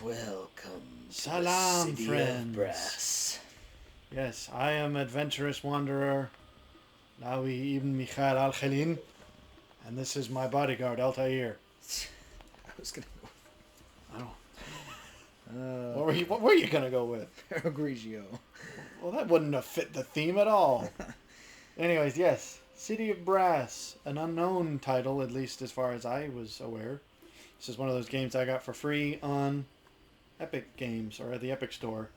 Welcome Salam, to the city friends. of brass. Yes, I am adventurous wanderer, Nawi ibn Michael al-Khalin, and this is my bodyguard, Altair. I was gonna I don't. go. What were you gonna go with? Grigio. Well, that wouldn't have fit the theme at all. Anyways, yes, City of Brass, an unknown title, at least as far as I was aware. This is one of those games I got for free on Epic Games, or at the Epic Store.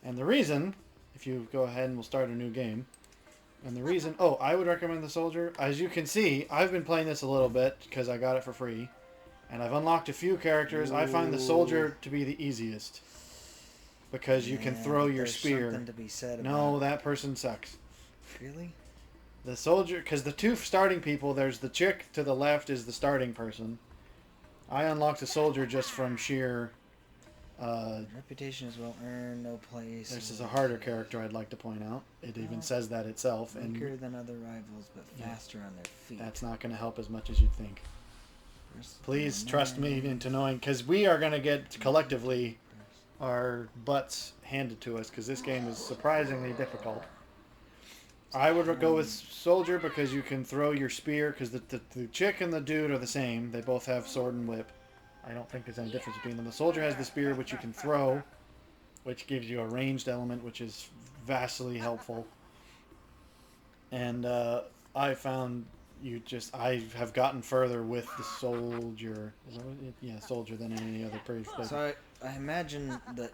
And the reason, if you go ahead and we'll start a new game, and the reason, I would recommend the Soldier. As you can see, I've been playing this a little bit because I got it for free. And I've unlocked a few characters. I find the Soldier to be the easiest. Because you can throw your spear. Something to be said No, about... that person sucks. Really? The Soldier, because the two starting people, there's the chick to the left is the starting person. I unlocked the Soldier just from sheer... Reputation is well earned, no place. This is a harder character, I'd like to point out. It even says that itself. Weaker than other rivals, but faster on their feet. That's not going to help as much as you'd think. Please trust me into knowing, because we are going to get collectively our butts handed to us, because this game is surprisingly difficult. I would go with Soldier because you can throw your spear, because the chick and the dude are the same. They both have sword and whip. I don't think there's any difference between them. The Soldier has the spear, which you can throw, which gives you a ranged element, which is vastly helpful. And I found I have gotten further with the Soldier. Soldier than any other person. So I imagine that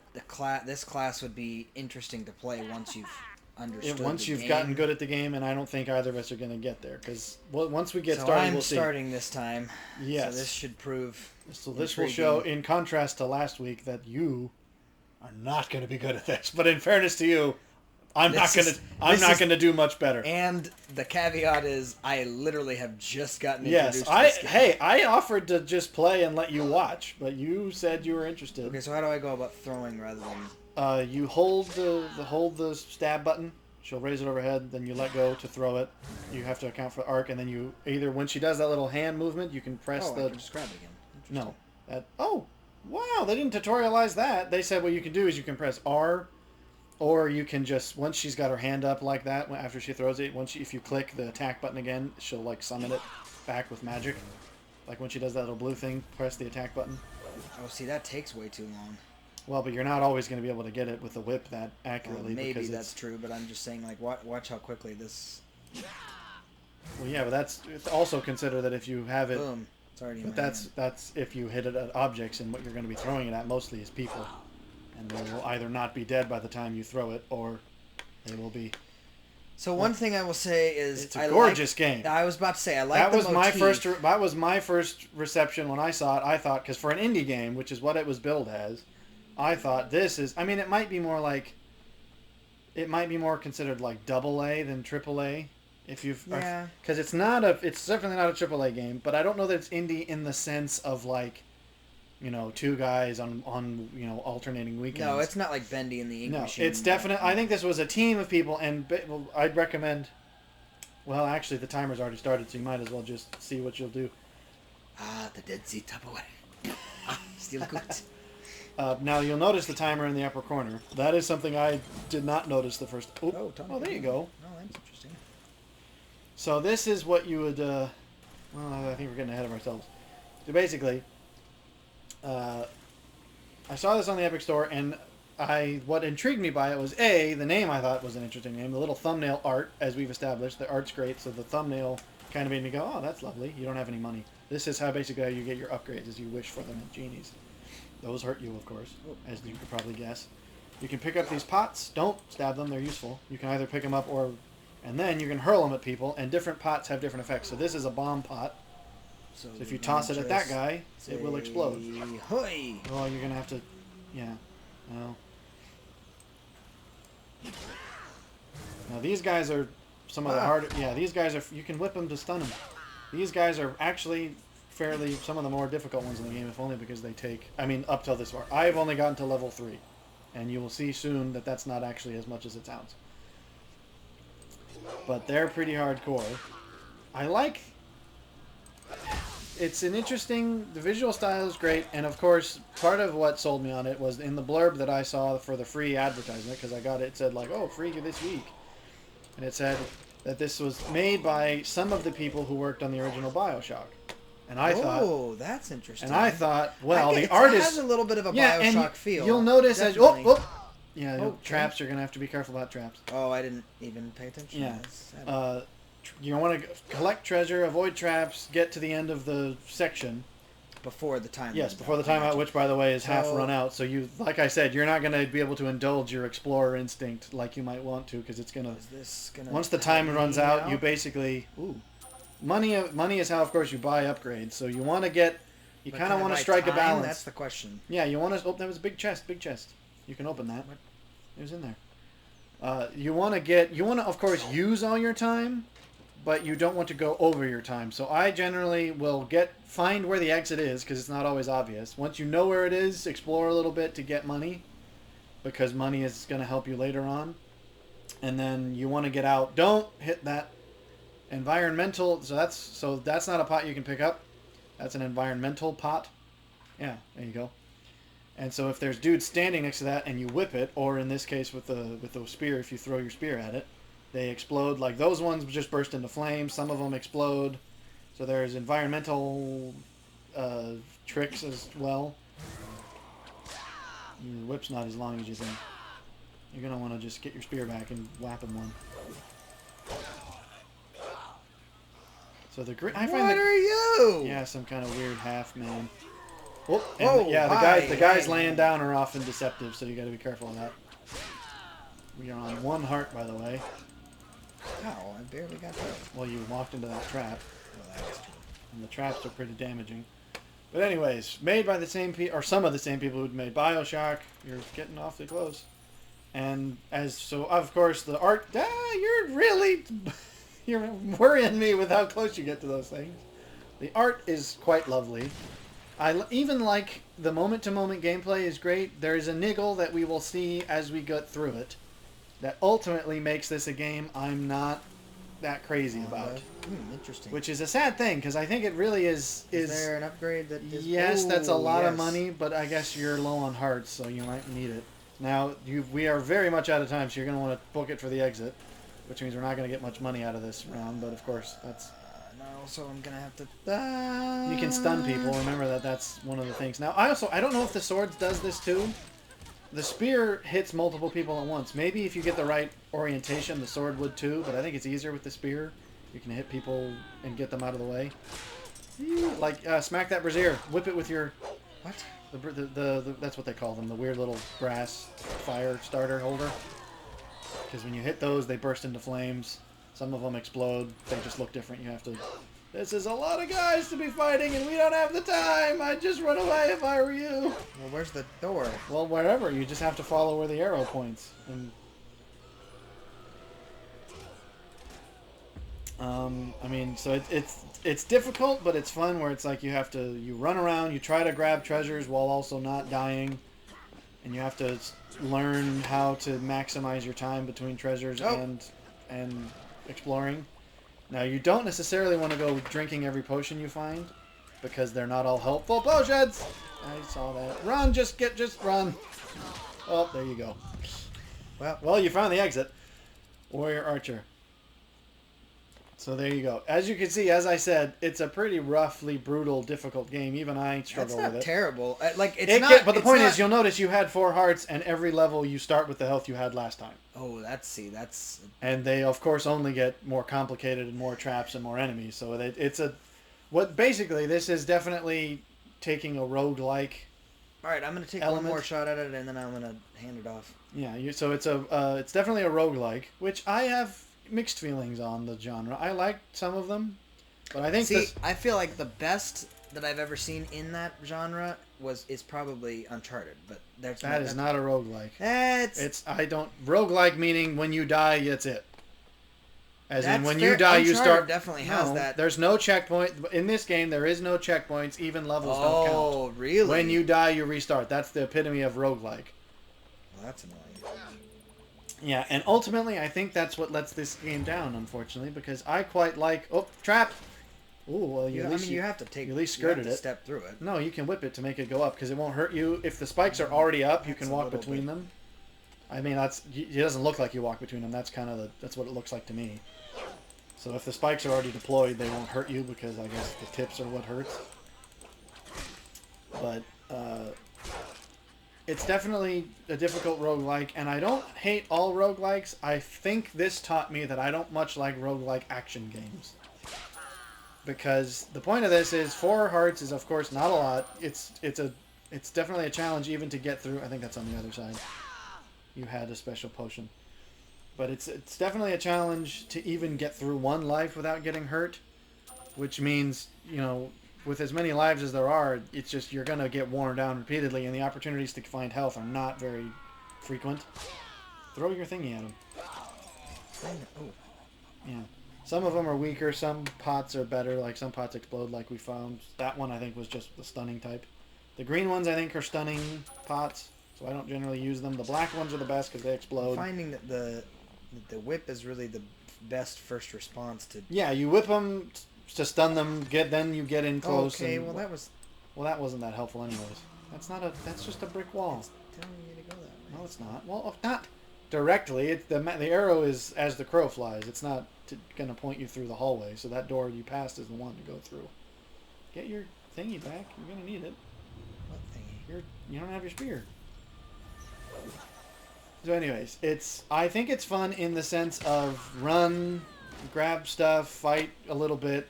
this class would be interesting to play once you've understood once you've game. gotten good at the game, and I don't think either of us are going to get there, because once we get started, we'll see. I'm starting this time. Yes. So this should prove. So this will show, in contrast to last week, that you are not going to be good at this. But in fairness to you, I'm not going to do much better. And the caveat is, I literally have just gotten introduced to this game. I offered to just play and let you watch, but you said you were interested. Okay, so how do I go about throwing rather than? You hold the stab button. She'll raise it overhead. Then you let go to throw it. You have to account for arc, and then you either when she does that little hand movement, you can press I can just grab it again. No. Wow, they didn't tutorialize that. They said what you can do is you can press R, or you can just, once she's got her hand up like that, after she throws it, if you click the attack button again, she'll like summon it back with magic. Like when she does that little blue thing, press the attack button. Oh, see, that takes way too long. Well, but you're not always going to be able to get it with the whip that accurately. Maybe that's true, but I'm just saying, like, watch how quickly this... Well, yeah, but it's also consider that if you have it... Boom. It's already in But my that's if you hit it at objects, and what you're going to be throwing it at mostly is people. And they will either not be dead by the time you throw it, or they will be... So one thing I will say is... It's a gorgeous game. I was about to say, I like the motif. That was my first reception when I saw it. I thought, because for an indie game, which is what it was billed as, I thought this is... I mean, it might be more like... It might be more considered like AA than AAA. If you've... Yeah. Because it's definitely not a AAA game, but I don't know that it's indie in the sense of like... two guys on alternating weekends. No, it's not like Bendy and the Ink Machine. No, it's definite. I think this was a team of people, and I'd recommend... Well, actually, the timer's already started, so you might as well just see what you'll do. The Dead Sea Tupperware. Still good. Now, you'll notice the timer in the upper corner. That is something I did not notice the first... Oh, there you go. Oh, that's interesting. So this is what you would... Well, I think we're getting ahead of ourselves. So basically... I saw this on the Epic Store, and what intrigued me by it was the name I thought was an interesting name. The little thumbnail art, as we've established, the art's great, so the thumbnail kind of made me go, oh, that's lovely. You don't have any money. This is basically how you get your upgrades, as you wish for them in Genies. Those hurt you, of course, as you could probably guess. You can pick up these pots. Don't stab them. They're useful. You can either pick them up and then you can hurl them at people, and different pots have different effects. So this is a bomb pot. So if you toss it at that guy, it will explode. Hoy! Well, you're going to have to... Yeah. Well. Now, these guys are some of the harder... Yeah, these guys are... You can whip them to stun them. These guys are actually fairly... Some of the more difficult ones in the game, if only because they take... I mean, up till this far. I've only gotten to level 3. And you will see soon that that's not actually as much as it sounds. But they're pretty hardcore. I like... it's an interesting. The visual style is great, and of course, part of what sold me on it was in the blurb that I saw for the free advertisement, because I got it. It said like, "Oh, free this week," and it said that this was made by some of the people who worked on the original BioShock. And I thought, oh, that's interesting. And I thought, well, the it artist has a little bit of a yeah, BioShock and feel. You'll notice as traps. You're gonna have to be careful about traps. Oh, I didn't even pay attention. Yeah. You want to collect treasure, avoid traps, get to the end of the section before the time. Yes, before the timeout, which by the way is half run out. So you, like I said, you're not going to be able to indulge your explorer instinct like you might want to, because it's gonna. Once the time runs out, you basically money is how, of course, you buy upgrades. So you want to get. You kind of want to strike a balance. That's the question. Yeah, you want to. Oh, that was a big chest. Big chest. You can open that. What? It was in there. You want to, of course, use all your time, but you don't want to go over your time. So I generally will find where the exit is, because it's not always obvious. Once you know where it is, explore a little bit to get money, because money is going to help you later on. And then you want to get out. Don't hit that environmental. So that's not a pot you can pick up. That's an environmental pot. Yeah, there you go. And so if there's dudes standing next to that and you whip it, or in this case with the spear, if you throw your spear at it, they explode. Like those ones just burst into flames. Some of them explode. So there's environmental tricks as well. Your whip's not as long as you think. You're going to want to just get your spear back and whap him one. So the what are you? Yeah, some kind of weird half man. Oh, and the guys laying down are often deceptive, so you got to be careful of that. We are on 1 heart, by the way. Wow, I barely got that. Well, you walked into that trap. Well, that was true. And the traps are pretty damaging. But anyways, made by the same people, or some of the same people who made BioShock. You're getting awfully close. And of course, the art. You're worrying me with how close you get to those things. The art is quite lovely. I even like the moment-to-moment gameplay is great. There is a niggle that we will see as we get through it that ultimately makes this a game I'm not that crazy about. Interesting. Which is a sad thing, because I think it really is... Is there an upgrade that is... Yes, that's a lot of money, but I guess you're low on hearts, so you might need it. Now, we are very much out of time, so you're going to want to book it for the exit, which means we're not going to get much money out of this round, but of course, that's... So I'm gonna have to. You can stun people. Remember that's one of the things. Now I don't know if the swords does this too. The spear hits multiple people at once. Maybe if you get the right orientation, the sword would too. But I think it's easier with the spear. You can hit people and get them out of the way. Like smack that brazier. Whip it with your what? The that's what they call them. The weird little brass fire starter holder. Because when you hit those, they burst into flames. Some of them explode. They just look different. You have to... This is a lot of guys to be fighting, and we don't have the time. I'd just run away if I were you. Well, where's the door? Well, wherever. You just have to follow where the arrow points. And I mean, so it's difficult, but it's fun. Where it's like you run around, you try to grab treasures while also not dying, and you have to learn how to maximize your time between treasures and exploring. Now, you don't necessarily want to go drinking every potion you find, because they're not all helpful potions. I saw that. Run, just run. Oh, there you go. Well, you found the exit. Warrior Archer. So there you go. As you can see, as I said, it's a pretty roughly brutal, difficult game. Even I struggle with it. That's not terrible. But the point is, you'll notice you had 4 hearts, and every level you start with the health you had last time. Oh, that's... And they, of course, only get more complicated and more traps and more enemies. So it's a... Basically, this is definitely taking a roguelike. All right, I'm going to take one more shot at it, and then I'm going to hand it off. Yeah, so it's definitely a roguelike, which I have mixed feelings on the genre. I like some of them, but I think I feel like the best that I've ever seen in that genre is probably Uncharted, but that is not a roguelike. Roguelike meaning when you die, that's it. As in when you die, Uncharted you start. Definitely has that. There's no checkpoint in this game. There is no checkpoints. Even levels don't count. Oh, really? When you die, you restart. That's the epitome of roguelike. Well, that's annoying. Yeah, and ultimately, I think that's what lets this game down, unfortunately, because I quite like... Oh, trap! Ooh, well, You have to take. You at least you skirted have to it. step through it. No, you can whip it to make it go up because it won't hurt you. If the spikes are already up, you That's can a walk little between bit. them. I mean, it doesn't look like you walk between them. That's kind of that's what it looks like to me. So if the spikes are already deployed, they won't hurt you because I guess the tips are what hurts. But it's definitely a difficult roguelike, and I don't hate all roguelikes. I think this taught me that I don't much like roguelike action games. Because the point of this is 4 hearts is of course not a lot. It's definitely a challenge even to get through. I think that's on the other side. You had a special potion. But it's definitely a challenge to even get through 1 life without getting hurt, which means, you know, with as many lives as there are, it's just you're going to get worn down repeatedly, and the opportunities to find health are not very frequent. Throw your thingy at them. Oh. Yeah. Some of them are weaker, some pots are better, like some pots explode like we found. That one I think was just the stunning type. The green ones I think are stunning pots, so I don't generally use them. The black ones are the best because they explode. I'm finding that the whip is really the best first response to... Yeah, you whip them to stun them, then you get in close. Okay, and, well that was... Well, that wasn't that helpful anyways. That's just a brick wall. It's telling you to go that way. No, it's not. Well, not directly. The arrow is as the crow flies. It's not going to point you through the hallway, so that door you passed is the one to go through. Get your thingy back. You're going to need it. What thingy? You don't have your spear. So anyways, I think it's fun in the sense of run, grab stuff, fight a little bit,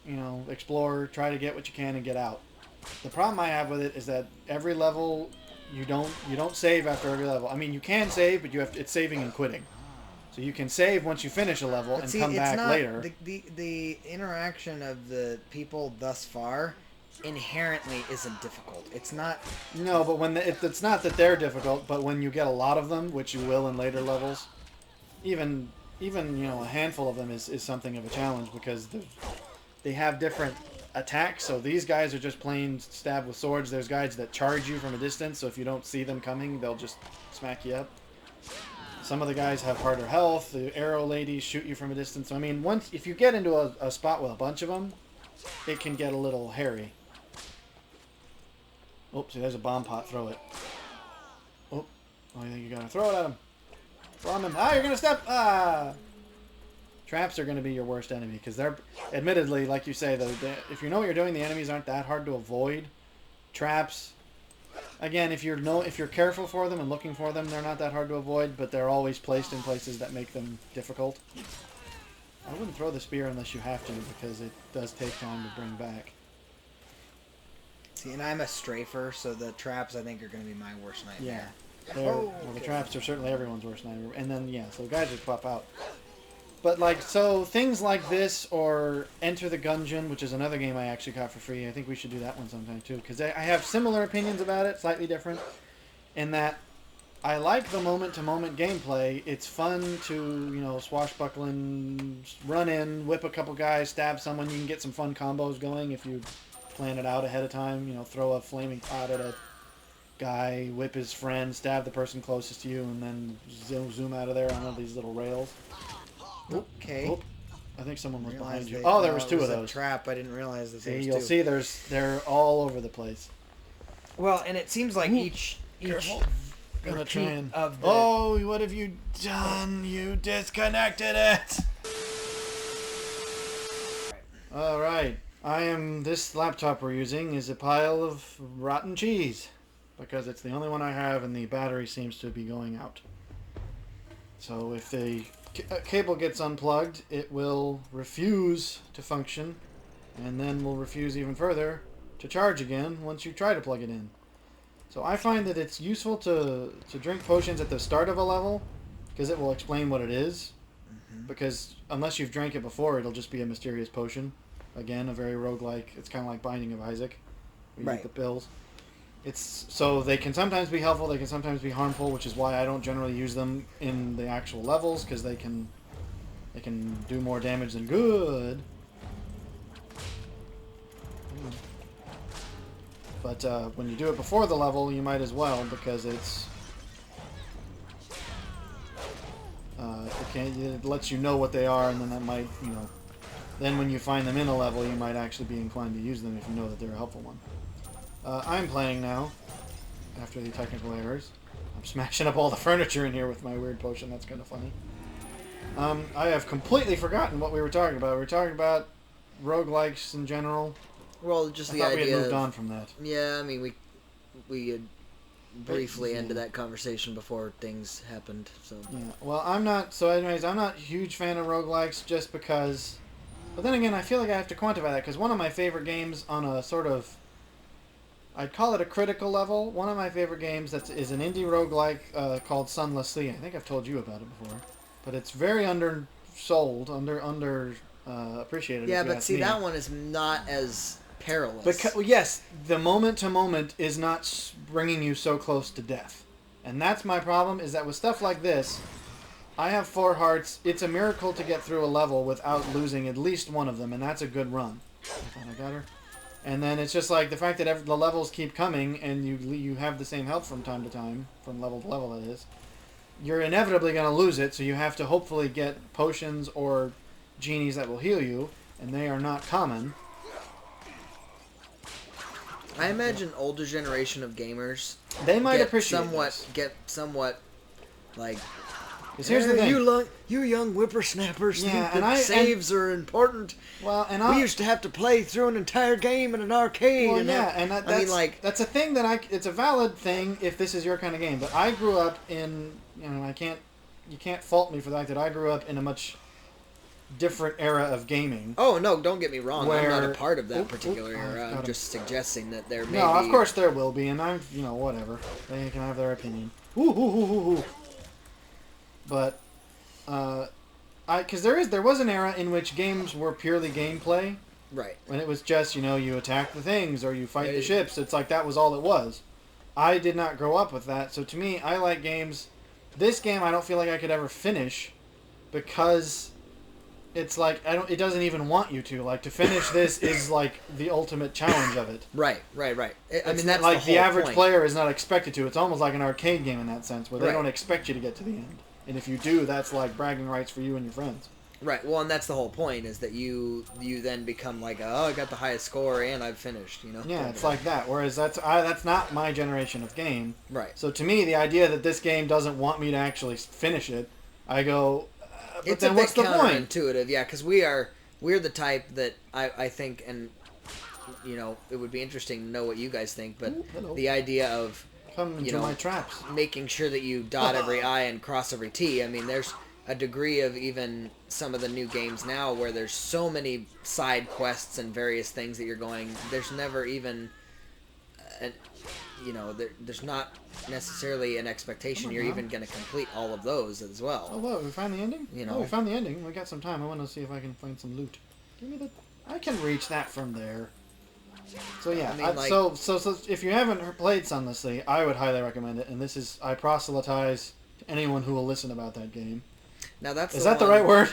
you know, explore, try to get what you can and get out. The problem I have with it is that every level you don't save after every level. I mean, you can save, but it's saving and quitting. So you can save once you finish a level and come back later. The interaction of the people thus far inherently isn't difficult. It's not... No, but it's not that they're difficult, but when you get a lot of them, which you will in later levels, even you know, a handful of them is something of a challenge because they have different attacks. So these guys are just plain stab with swords. There's guys that charge you from a distance, so if you don't see them coming, they'll just smack you up. Some of the guys have harder health. The arrow ladies shoot you from a distance. So, I mean, if you get into a spot with a bunch of them, it can get a little hairy. Oh, see, there's a bomb pot. Throw it. Oh, I think you gotta throw it at him. Bomb him. Ah, you're gonna step. Ah. Traps are gonna be your worst enemy because they're, admittedly, like you say, if you know what you're doing, the enemies aren't that hard to avoid. Traps, again, if you're careful for them and looking for them, they're not that hard to avoid, but they're always placed in places that make them difficult. I wouldn't throw the spear unless you have to because it does take time to bring back. See, and I'm a strafer, so the traps I think are going to be my worst nightmare. Yeah. Well, the traps are certainly everyone's worst nightmare. And then, yeah, so guys just pop out. But, like, so things like this or Enter the Gungeon, which is another game I actually got for free. I think we should do that one sometime, too. Because I have similar opinions about it, slightly different, in that I like the moment-to-moment gameplay. It's fun to, you know, swashbuckling, run in, whip a couple guys, stab someone. You can get some fun combos going if you plan it out ahead of time. You know, throw a flaming pot at a guy, whip his friend, stab the person closest to you, and then zoom out of there on one of these little rails. Okay. Oop. I think someone was behind you. Oh, there was 2 of those. A trap. I didn't realize that there was 2. You'll see they're all over the place. Well, and it seems like each Gonna try and... of the... Oh, what have you done? You disconnected it! Alright. This laptop we're using is a pile of rotten cheese. Because it's the only one I have and the battery seems to be going out. So if the cable gets unplugged, it will refuse to function. And then will refuse even further to charge again once you try to plug it in. So I find that it's useful to drink potions at the start of a level, because it will explain what it is. Mm-hmm. Because unless you've drank it before, it'll just be a mysterious potion. Again, a very roguelike. It's kind of like Binding of Isaac. We eat the pills. So they can sometimes be helpful, they can sometimes be harmful, which is why I don't generally use them in the actual levels, because they can do more damage than good. But when you do it before the level, you might as well, because it lets you know what they are, and then that might, you know, then when you find them in a level, you might actually be inclined to use them if you know that they're a helpful one. I'm playing now, after the technical errors. I'm smashing up all the furniture in here with my weird potion. That's kind of funny. I have completely forgotten what we were talking about. We were talking about roguelikes in general. Well, just I the thought idea. we had moved on from that. Yeah, I mean, we had briefly ended that conversation before things happened. So yeah. Well, I'm not. So, anyways, I'm not a huge fan of roguelikes just because. But then again, I feel like I have to quantify that because one of my favorite games on a sort of, I'd call it a critical level. One of my favorite games is an indie roguelike called Sunless Sea. I think I've told you about it before, but it's very undersold, appreciated. Yeah, but see, that one is not as perilous. Because yes, the moment to moment is not bringing you so close to death, and that's my problem. Is that with stuff like this, I have 4 hearts. It's a miracle to get through a level without losing at least one of them, and that's a good run. I thought I got her. And then it's just like the fact that the levels keep coming, and you have the same health from time to time, from level to level that is. You're inevitably going to lose it, so you have to hopefully get potions or genies that will heal you, and they are not common. I imagine older generation of gamers they might appreciate get somewhat like. Because here's the thing, you young whippersnappers yeah, think that saves are important. Well, and we used to have to play through an entire game in an arcade. Well, and yeah, and that's, I mean, like, that's a thing that it's a valid thing if this is your kind of game. But I grew up in, you can't fault me for the fact that I grew up in a much different era of gaming. Oh no, don't get me wrong. I'm not a part of that particular era. I'm just suggesting that there may be. No, of course there will be, and I'm, whatever. They can have their opinion. But, because there was an era in which games were purely gameplay. Right. When it was just, you attack the things or you fight the ships. It's like that was all it was. I did not grow up with that, so to me, I like games. This game I don't feel like I could ever finish because it's like it doesn't even want you to. Like, to finish this is like the ultimate challenge of it. Right. I mean, that's like the average point. player is not expected to. It's almost like an arcade game in that sense, where they don't expect you to get to the end. And if you do, that's like bragging rights for you and your friends. Right. Well, and that's the whole point, is that you then become like, oh, I got the highest score and I've finished. Yeah, it's like that. Whereas that's not my generation of game. Right. So to me, the idea that this game doesn't want me to actually finish it, I go, but it's then a what's bit the point? counterintuitive, yeah, because we're the type that I think, and it would be interesting to know what you guys think, but the idea of come into my traps, making sure that you dot every I and cross every T. I mean, there's a degree of even some of the new games now where there's so many side quests and various things that you're going. There's never even, there's not necessarily an expectation you're even going to complete all of those as well. Oh, what? We found the ending? We found the ending. We got some time. I want to see if I can find some loot. Give me the. I can reach that from there. So yeah, I mean, so if you haven't played Sunless Sea, I would highly recommend it. And this is, I proselytize to anyone who will listen about that game. Now is that the right word?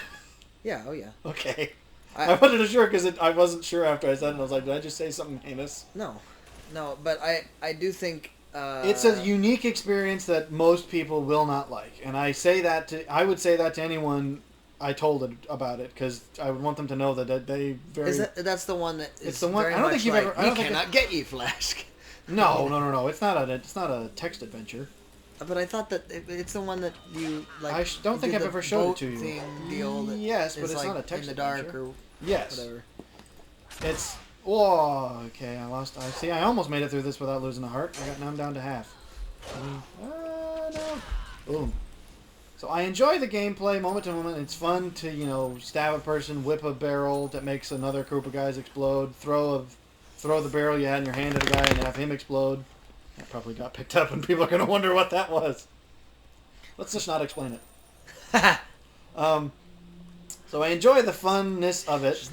Yeah. Oh yeah. Okay. I wasn't sure because I wasn't sure after I said it. I was like, did I just say something heinous? No, but I do think it's a unique experience that most people will not like, and I would say that to anyone I told about it, because I would want them to know that they very. That's the one that is. It's the one. Very I don't think you've ever. You cannot get ye Flask. No. It's not a text adventure. But I thought that it's the one that you like. I don't think I've ever showed it to you. Yes, but it's not a text in the dark adventure. or whatever. It's okay. I see. I almost made it through this without losing a heart. Now I'm down to half. No. Boom. So I enjoy the gameplay moment to moment. It's fun to stab a person, whip a barrel that makes another group of guys explode, throw the barrel you had in your hand at a guy and have him explode. That probably got picked up, and people are going to wonder what that was. Let's just not explain it. So I enjoy the funness of it.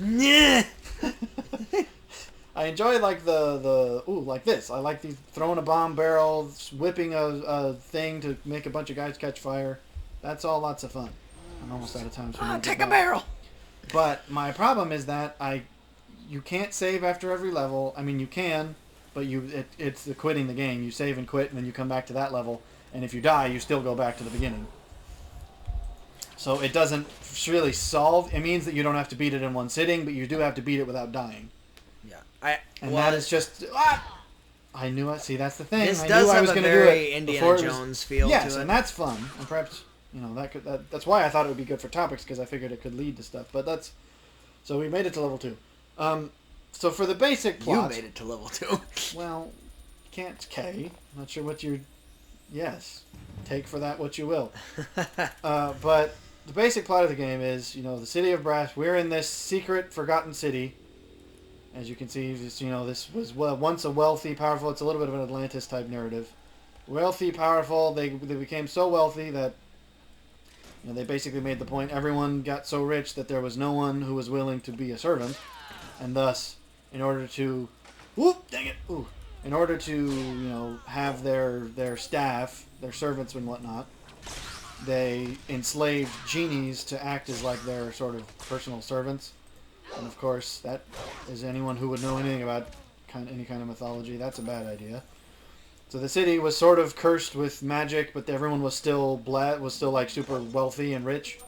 I enjoy like like this. I like throwing a bomb barrel, whipping a thing to make a bunch of guys catch fire. That's all lots of fun. I'm almost out of time. So take a barrel. But my problem is that you can't save after every level. I mean, you can, but it's the quitting the game. You save and quit, and then you come back to that level. And if you die, you still go back to the beginning. So it doesn't really solve. It means that you don't have to beat it in one sitting, but you do have to beat it without dying. Yeah, that is just. I knew it. See, that's the thing. This I does knew I have was a going to do very it Indiana Jones feel yes, to it. and that's fun. And perhaps that's why I thought it would be good for topics, because I figured it could lead to stuff. But that's so we made it to level 2. So for the basic plot, you made it to level 2. Well, can't K. Not sure what you're. Yes, take for that what you will. But the basic plot of the game is, the city of Brass. We're in this secret, forgotten city. As you can see, this was once a wealthy, powerful. It's a little bit of an Atlantis type narrative. Wealthy, powerful. They became so wealthy that they basically made the point. Everyone got so rich that there was no one who was willing to be a servant, and thus, in order to, in order to have their staff, their servants and whatnot, they enslaved genies to act as like their sort of personal servants. And of course, that is anyone who would know anything about any kind of mythology. That's a bad idea. So the city was sort of cursed with magic, but everyone was still like super wealthy and rich,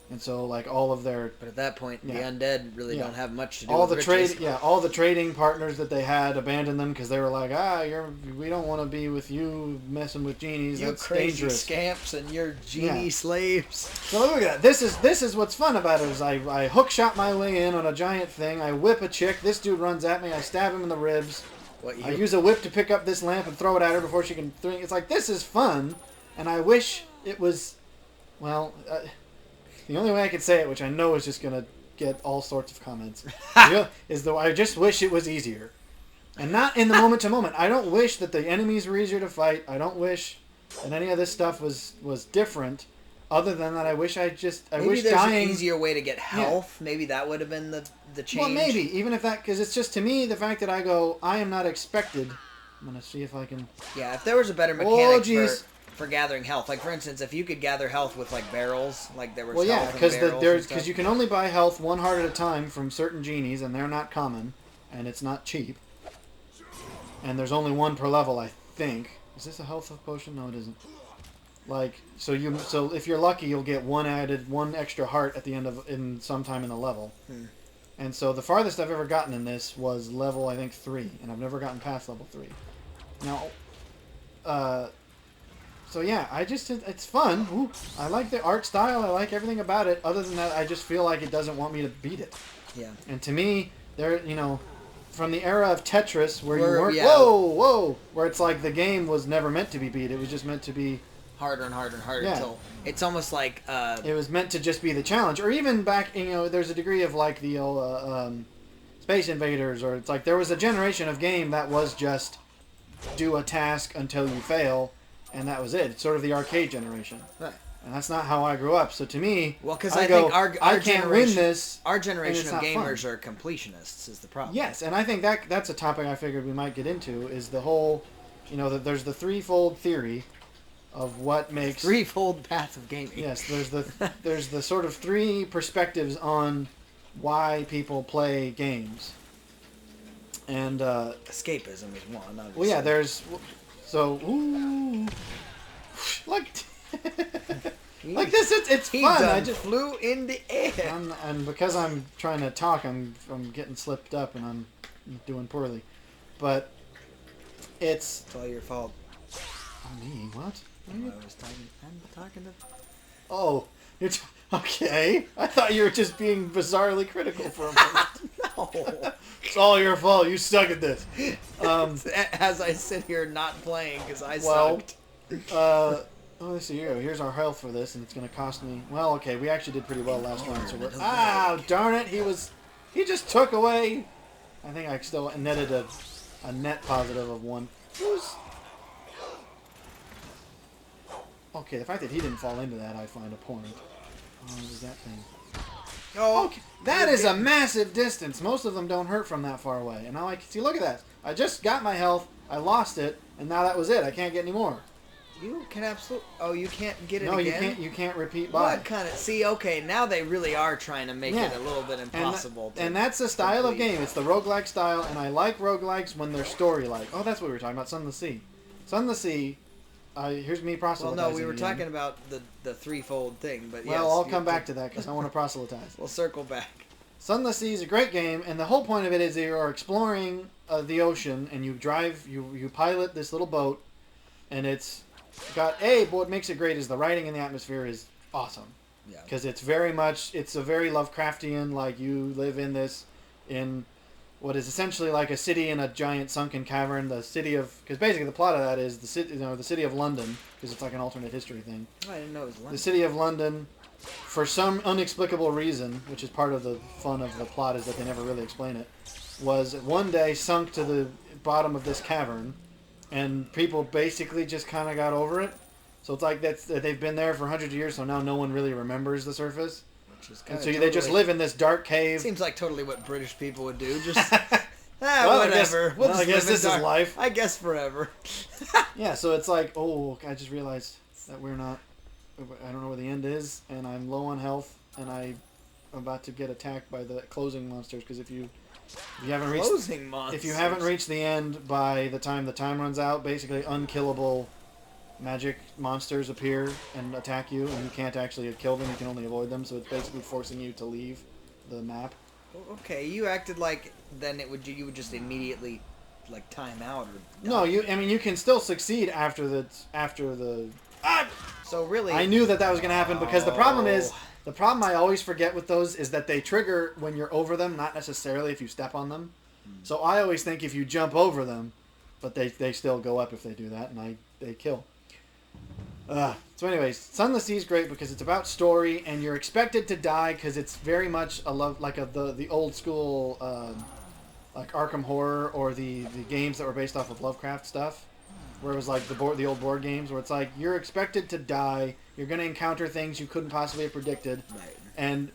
and so like all of their. But at that point, the undead really don't have much to do all with the riches. all the trading partners that they had abandoned them because they were like, we don't want to be with you messing with genies. You That's crazy dangerous. scamps and your genie slaves. So look at that. This is what's fun about it. Is I hook shot my way in on a giant thing. I whip a chick. This dude runs at me. I stab him in the ribs. I use a whip to pick up this lamp and throw it at her before she can. It's like, this is fun, and I wish it was. Well, the only way I could say it, which I know is just gonna get all sorts of comments, is though I just wish it was easier, and not in the moment to moment. I don't wish that the enemies were easier to fight. I don't wish that any of this stuff was different. Other than that, I wish maybe wish there's dying. an easier way to get health. Yeah. Maybe that would have been the change. Well, maybe even if that, because it's just to me the fact that I am not expected. I'm gonna see if I can. Yeah, if there was a better mechanic for gathering health, like for instance, if you could gather health with like barrels, like there was. Well, yeah, because you can only buy health one heart at a time from certain genies, and they're not common, and it's not cheap. And there's only one per level, I think. Is this a health potion? No, it isn't. Like so if you're lucky, you'll get one extra heart at the end in sometime in the level. And so the farthest I've ever gotten in this was level, I think, 3, and I've never gotten past level 3. Now, so yeah, it's fun. Ooh, I like the art style. I like everything about it. Other than that, I just feel like it doesn't want me to beat it. Yeah. And to me, from the era of Tetris, where you weren't, where it's like the game was never meant to be beat. It was just meant to be harder and harder and harder until it's almost like it was meant to just be the challenge. Or even back, there's a degree of like the old Space Invaders, or it's like there was a generation of game that was just do a task until you fail, and that was it. It's sort of the arcade generation. Right. And that's not how I grew up. So to me, because I think I can't win this. Our generation of gamers are completionists is the problem. Yes, and I think that's a topic I figured we might get into, is the whole, there's the threefold theory of what makes threefold path of gaming. Yes, there's the sort of 3 perspectives on why people play games. And escapism is one. Obviously. Well, yeah, there's like like this. It's fun. I just flew in the air. And because I'm trying to talk, I'm getting slipped up and I'm doing poorly. But it's all your fault. Me? What? I'm talking to. Oh, okay. I thought you were just being bizarrely critical for a moment. No. It's all your fault. You suck at this. As I sit here not playing because I sucked. Let's see here. Here's our health for this, and it's going to cost me. Well, okay, we actually did pretty well last round. So darn it! He just took away. I think I still netted a net positive of 1. Okay, the fact that he didn't fall into that, I find abhorrent. Oh, what was that thing? Oh, okay. That is a massive distance. Most of them don't hurt from that far away. And now I can see, look at that. I just got my health, I lost it, and now that was it. I can't get any more. You can absolutely... Oh, you can't get it again? No, you can't repeat by. What kind of... See, okay, now they really are trying to make it a little bit impossible. And that's the style of game. It's the roguelike style, and I like roguelikes when they're story-like. Oh, that's what we were talking about, Sun of the Sea. Sun of the Sea here's me proselytizing. Well, no, we were again. talking about the threefold thing, but well, I'll come back to that because I want to proselytize. We'll circle back. Sunless Sea is a great game, and the whole point of it is you are exploring the ocean, and you pilot this little boat, and it's got what makes it great is the writing in the atmosphere is awesome. Yeah. Because it's a very Lovecraftian, like you live in what is essentially like a city in a giant sunken cavern. Because basically the plot of that is the city of London, because it's like an alternate history thing. Oh, I didn't know it was London. The city of London, for some inexplicable reason, which is part of the fun of the plot is that they never really explain it, was one day sunk to the bottom of this cavern, and people basically just kind of got over it. So it's like they've been there for hundreds of years, so now no one really remembers the surface. And so they just live in this dark cave. Seems like totally what British people would do. Just well, whatever. I guess this is life. I guess forever. Yeah, so it's like, I just realized that we're not. I don't know where the end is, and I'm low on health, and I'm about to get attacked by the closing monsters. Because if you haven't reached the end by the time the time runs out, basically unkillable magic monsters appear and attack you, and you can't actually kill them. You can only avoid them. So it's basically forcing you to leave the map. Okay, you acted like then you would just immediately like time out or. No, you can still succeed after the. So really, I knew that was going to happen because the problem I always forget with those is that they trigger when you're over them, not necessarily if you step on them. So I always think if you jump over them, but they still go up if they do that, and they kill. So anyways, Sunless Sea is great because it's about story, and you're expected to die because it's very much the old school like Arkham Horror or the games that were based off of Lovecraft stuff. Where it was like the old board games, where it's like you're expected to die, you're going to encounter things you couldn't possibly have predicted, right. And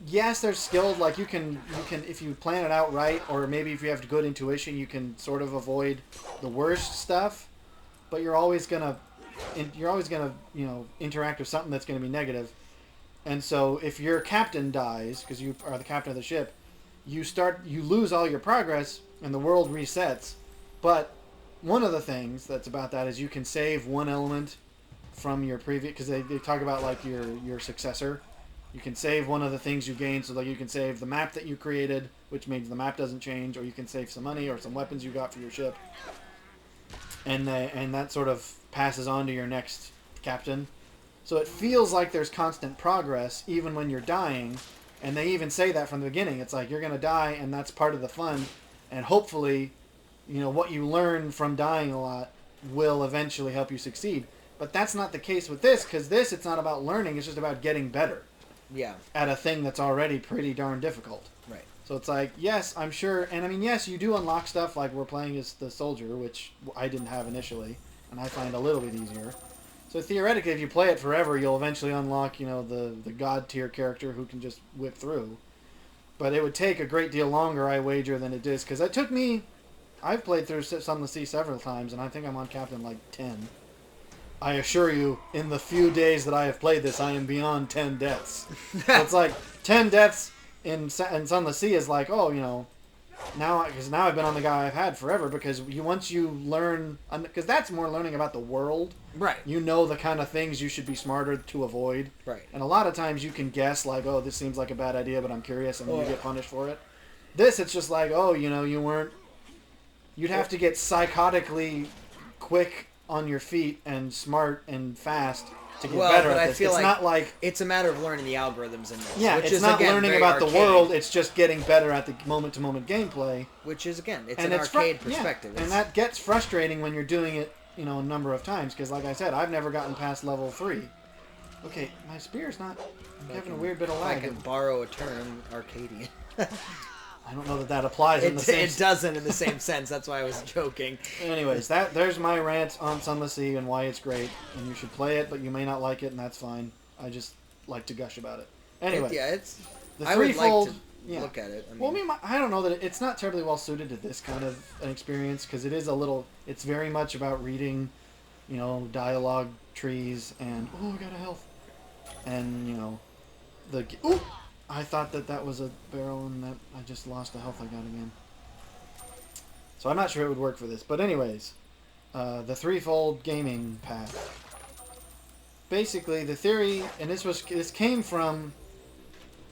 yes, there's skills like you can if you plan it out right, or maybe if you have good intuition, you can sort of avoid the worst stuff, but you're always gonna interact with something that's going to be negative, and so if your captain dies because you are the captain of the ship, you lose all your progress and the world resets, but one of the things that's about that is you can save one element from your previous, because they talk about like your successor. You can save one of the things you gained, so like you can save the map that you created, which means the map doesn't change, or you can save some money or some weapons you got for your ship, and that sort of passes on to your next captain. So it feels like there's constant progress even when you're dying, and they even say that from the beginning. It's like you're gonna die, and that's part of the fun, and hopefully. What you learn from dying a lot will eventually help you succeed. But that's not the case with this, because it's not about learning, it's just about getting better. Yeah. At a thing that's already pretty darn difficult. Right. So it's like, yes, I'm sure, and I mean, yes, you do unlock stuff like we're playing as the soldier, which I didn't have initially, and I find a little bit easier. So theoretically, if you play it forever, you'll eventually unlock, the god tier character who can just whip through. But it would take a great deal longer, I wager, than it is, because it took me... I've played through Sunless Sea several times, and I think I'm on Captain like 10. I assure you, in the few days that I have played this, I am beyond 10 deaths. So it's like 10 deaths in Sunless Sea is like, now I've been on the guy I've had forever, because once you learn, because that's more learning about the world. Right. You know the kind of things you should be smarter to avoid. Right. And a lot of times you can guess like, this seems like a bad idea, but I'm curious, and you get punished for it. This, it's just like, you weren't. You'd have to get psychotically quick on your feet and smart and fast to get better at this. It's not like it's a matter of learning the algorithms in this. Yeah, which it's is, not again, learning about the world. It's just getting better at the moment-to-moment gameplay. Which is, again, it's an arcade perspective. Yeah. And that gets frustrating when you're doing it, a number of times. Because, like I said, I've never gotten past level 3. Okay, my spear's not... I'm having a weird bit of lag. I can borrow a term, Arcadian. I don't know that applies in the same... It doesn't in the same sense. That's why I was joking. Anyways, there's my rant on Sunless Sea and why it's great. And you should play it, but you may not like it, and that's fine. I just like to gush about it. Anyway. The I would Threefold... like to look at it. I don't know that it's not terribly well suited to this kind of an experience, because it is a little... It's very much about reading, dialogue trees, and... I got a health. And, I thought that was a barrel, and that I just lost the health I got again. So I'm not sure it would work for this. But anyways, the Threefold gaming path. Basically, the theory, and this came from,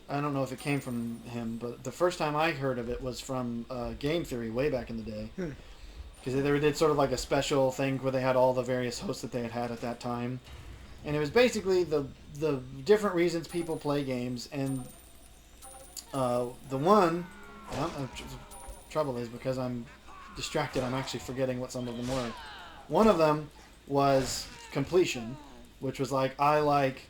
I don't know if it came from him, but the first time I heard of it was from Game Theory way back in the day. Because they did sort of like a special thing where they had all the various hosts that they had at that time. And it was basically the different reasons people play games. And the one, trouble is because I'm distracted, I'm actually forgetting what some of them were. One of them was completion, which was like, I like,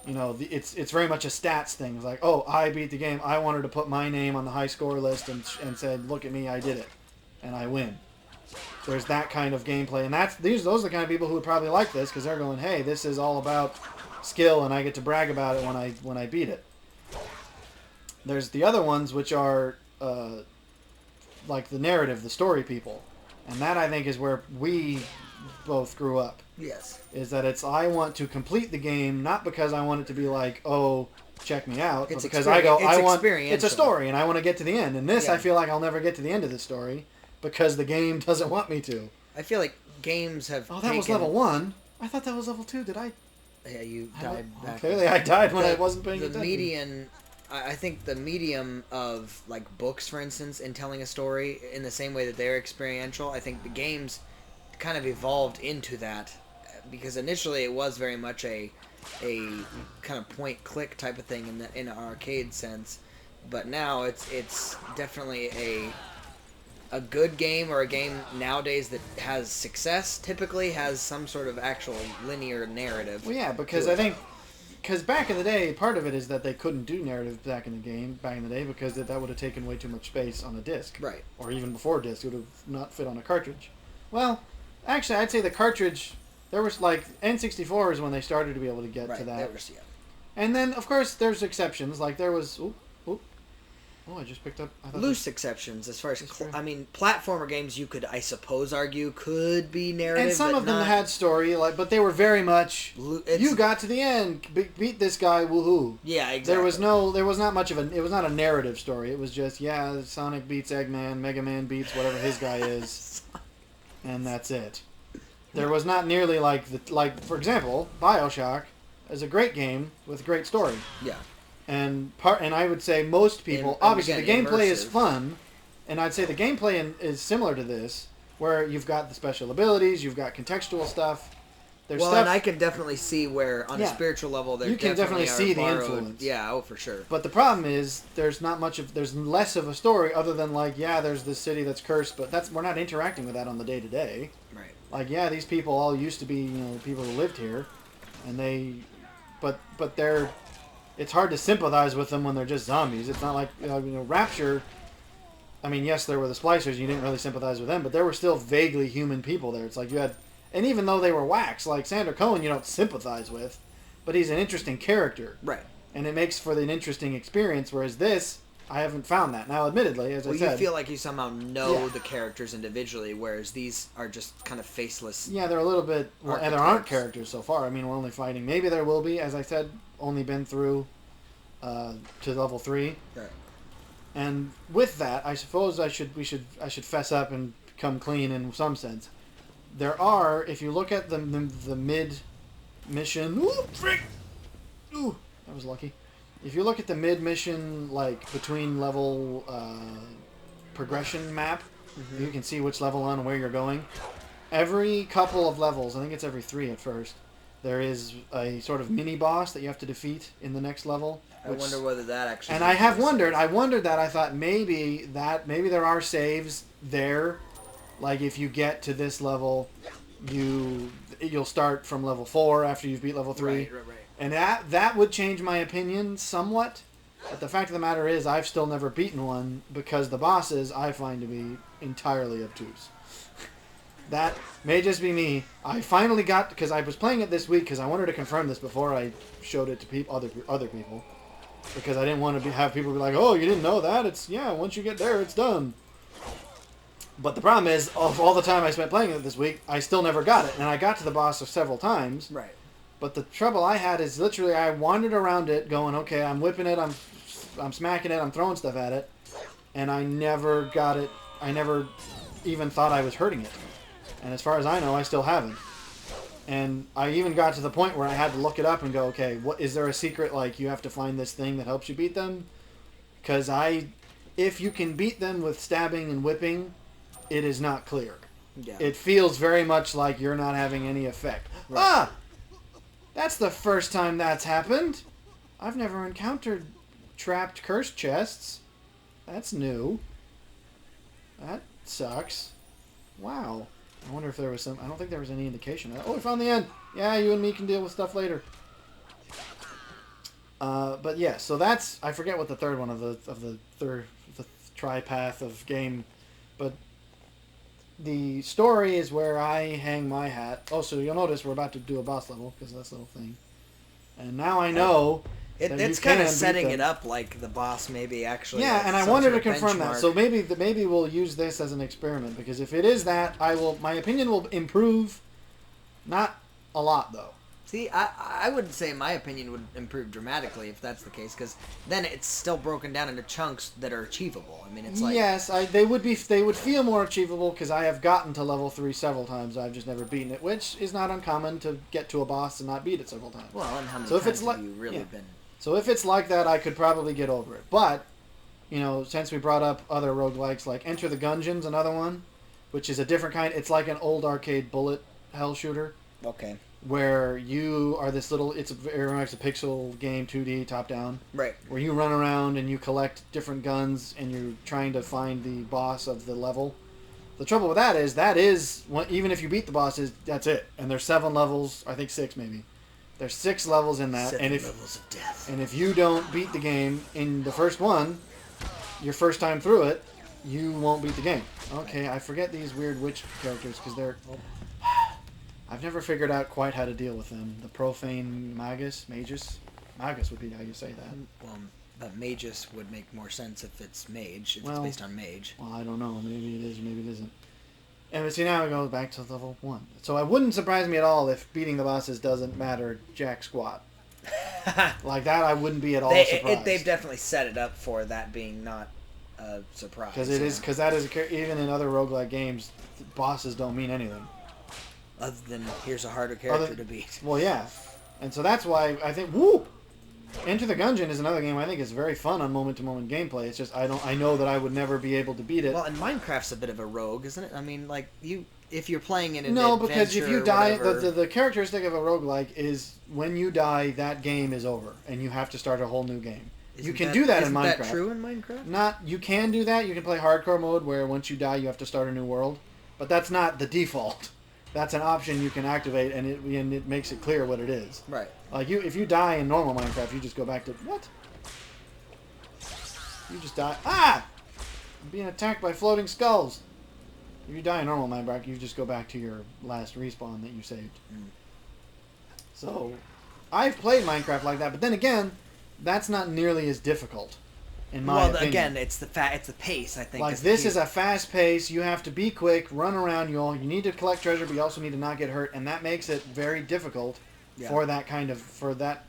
it's very much a stats thing. It's like, oh, I beat the game. I wanted to put my name on the high score list and said, look at me, I did it. And I win. There's that kind of gameplay. And those are the kind of people who would probably like this because they're going, hey, this is all about skill and I get to brag about it when I beat it. There's the other ones which are like the narrative, the story people. And that, I think, is where we both grew up. Yes. Is that I want to complete the game, not because I want it to be like, oh, check me out, but because it's a story, and I want to get to the end. And this, I feel like I'll never get to the end of the story, because the game doesn't want me to. I feel like games have that was level 1. I thought that was level 2. Did I? Yeah, you died back. Clearly I died when I wasn't paying attention. The median... I think the medium of, like, books, for instance, in telling a story, in the same way that they're experiential, I think the games kind of evolved into that, because initially it was very much a kind of point-click type of thing in an arcade sense, but now it's definitely a good game, or a game nowadays that has success typically has some sort of actual linear narrative. Well, yeah, because I think... Because back in the day, part of it is that they couldn't do narrative back in the day because that would have taken way too much space on a disc. Right. Or even before disc, it would have not fit on a cartridge. Well, actually, I'd say the cartridge, there was like, N64 is when they started to be able to get to that. There was, yeah. And then, of course, there's exceptions. Like there was, I just picked up... Loose exceptions as far as... platformer games you could, I suppose, argue could be narrative, and some of them had story, but they were very much... You got to the end, beat this guy, woohoo. Yeah, exactly. There was not much of it was not a narrative story. It was just, Sonic beats Eggman, Mega Man beats whatever his guy is, and that's it. There was not nearly for example, BioShock is a great game with a great story. Yeah. And I would say most people, obviously the gameplay is fun, and I'd say the gameplay is similar to this, where you've got the special abilities, you've got contextual stuff. And I can definitely see where, on a spiritual level, you can definitely see the influence. Yeah, for sure. But the problem is, there's less of a story other than there's this city that's cursed, but we're not interacting with that on the day to day. Right. These people all used to be, people who lived here, and but they're. It's hard to sympathize with them when they're just zombies. It's not like, Rapture... I mean, yes, there were the Splicers. You didn't really sympathize with them, but there were still vaguely human people there. It's like you had... And even though they were whacks, like Sander Cohen you don't sympathize with, but he's an interesting character. Right. And it makes for an interesting experience, whereas this, I haven't found that. Now, admittedly, as I said... you feel like you somehow know the characters individually, whereas these are just kind of faceless... Yeah, they're a little bit... and there aren't characters so far. I mean, we're only fighting... Maybe there will be, as I said... only been through to level 3. Right. And with that, I suppose I should fess up and come clean in some sense. There are, if you look at the mid mission, that was lucky. If you look at the mid mission, between level progression map, you can see which level on and where you're going. Every couple of levels, I think it's every 3 at first, there is a sort of mini boss that you have to defeat in the next level. I wonder whether that actually... And I wondered that. I thought maybe there are saves there. Like if you get to this level, you'll start from level 4 after you've beat level 3. Right. And that would change my opinion somewhat. But the fact of the matter is I've still never beaten one because the bosses I find to be entirely obtuse. That may just be me. I finally got... Because I was playing it this week because I wanted to confirm this before I showed it to other people. Because I didn't want to have people be like, oh, you didn't know that? Once you get there, it's done. But the problem is, of all the time I spent playing it this week, I still never got it. And I got to the boss several times. Right. But the trouble I had is literally I wandered around it going, okay, I'm whipping it, I'm smacking it, I'm throwing stuff at it. And I never got it. I never even thought I was hurting it. And as far as I know, I still haven't. And I even got to the point where I had to look it up and go, okay, what is there a secret, like you have to find this thing that helps you beat them? Because if you can beat them with stabbing and whipping, it is not clear. Yeah. It feels very much like you're not having any effect. Right. Ah! That's the first time that's happened. I've never encountered trapped cursed chests. That's new. That sucks. Wow. I wonder if there was some... I don't think there was any indication of that. Oh, we found the end! Yeah, you and me can deal with stuff later. But yeah, so that's... I forget what the third one of the tripath of game. But the story is where I hang my hat. Oh, so you'll notice we're about to do a boss level, because of this little thing. And now I know... It's kind of setting it up like the boss maybe actually. Yeah, and I wanted to confirm that. So maybe we'll use this as an experiment, because if it is that, my opinion will improve. Not a lot though. See, I would say my opinion would improve dramatically if that's the case, because then it's still broken down into chunks that are achievable. I mean, it's like yes, they would feel more achievable because I have gotten to level 3 several times. I've just never beaten it, which is not uncommon to get to a boss and not beat it several times. Well, and how many times have you really been? So if it's like that, I could probably get over it. But, since we brought up other roguelikes, like Enter the Gungeons, another one, which is a different kind. It's like an old arcade bullet hell shooter. Okay. Where you are this little... It's very much a pixel game, 2D, top-down. Right. Where you run around and you collect different guns and you're trying to find the boss of the level. The trouble with that is even if you beat the bosses, that's it. And there's 7 levels, I think 6 maybe. There's 6 levels in that, 7 levels of death. And if you don't beat the game in the first one, your first time through it, you won't beat the game. Okay, I forget these weird witch characters because they're... I've never figured out quite how to deal with them. The profane magus would be how you say that. Well, the magus would make more sense if it's mage. If it's based on mage. Well, I don't know. Maybe it is, maybe it isn't. And see, now it goes back to level 1. So it wouldn't surprise me at all if beating the bosses doesn't matter jack squat. Like that, I wouldn't be at all surprised. They've definitely set it up for that being not a surprise. Because that is even in other roguelike games, bosses don't mean anything. Other than here's a harder character to beat. Well, yeah, and so that's why I think Enter the Gungeon is another game I think is very fun on moment-to-moment gameplay. It's just I know that I would never be able to beat it. Well, and Minecraft's a bit of a rogue, isn't it? I mean, like if you're playing in an no, because if you die, whatever, the characteristic of a roguelike is when you die, that game is over, and you have to start a whole new game. You can do that in Minecraft. Isn't that true in Minecraft? You can do that. You can play hardcore mode where once you die, you have to start a new world, but that's not the default. That's an option you can activate, and it makes it clear what it is. Right. Like if you die in normal Minecraft, you just go back to what? You just die. Ah! I'm being attacked by floating skulls. If you die in normal Minecraft, you just go back to your last respawn that you saved. Mm. So, I've played Minecraft like that, but then again, that's not nearly as difficult. In my opinion. Again, it's the pace, I think. Like, this is a fast pace. You have to be quick, run around. You need to collect treasure, but you also need to not get hurt, and that makes it very difficult for that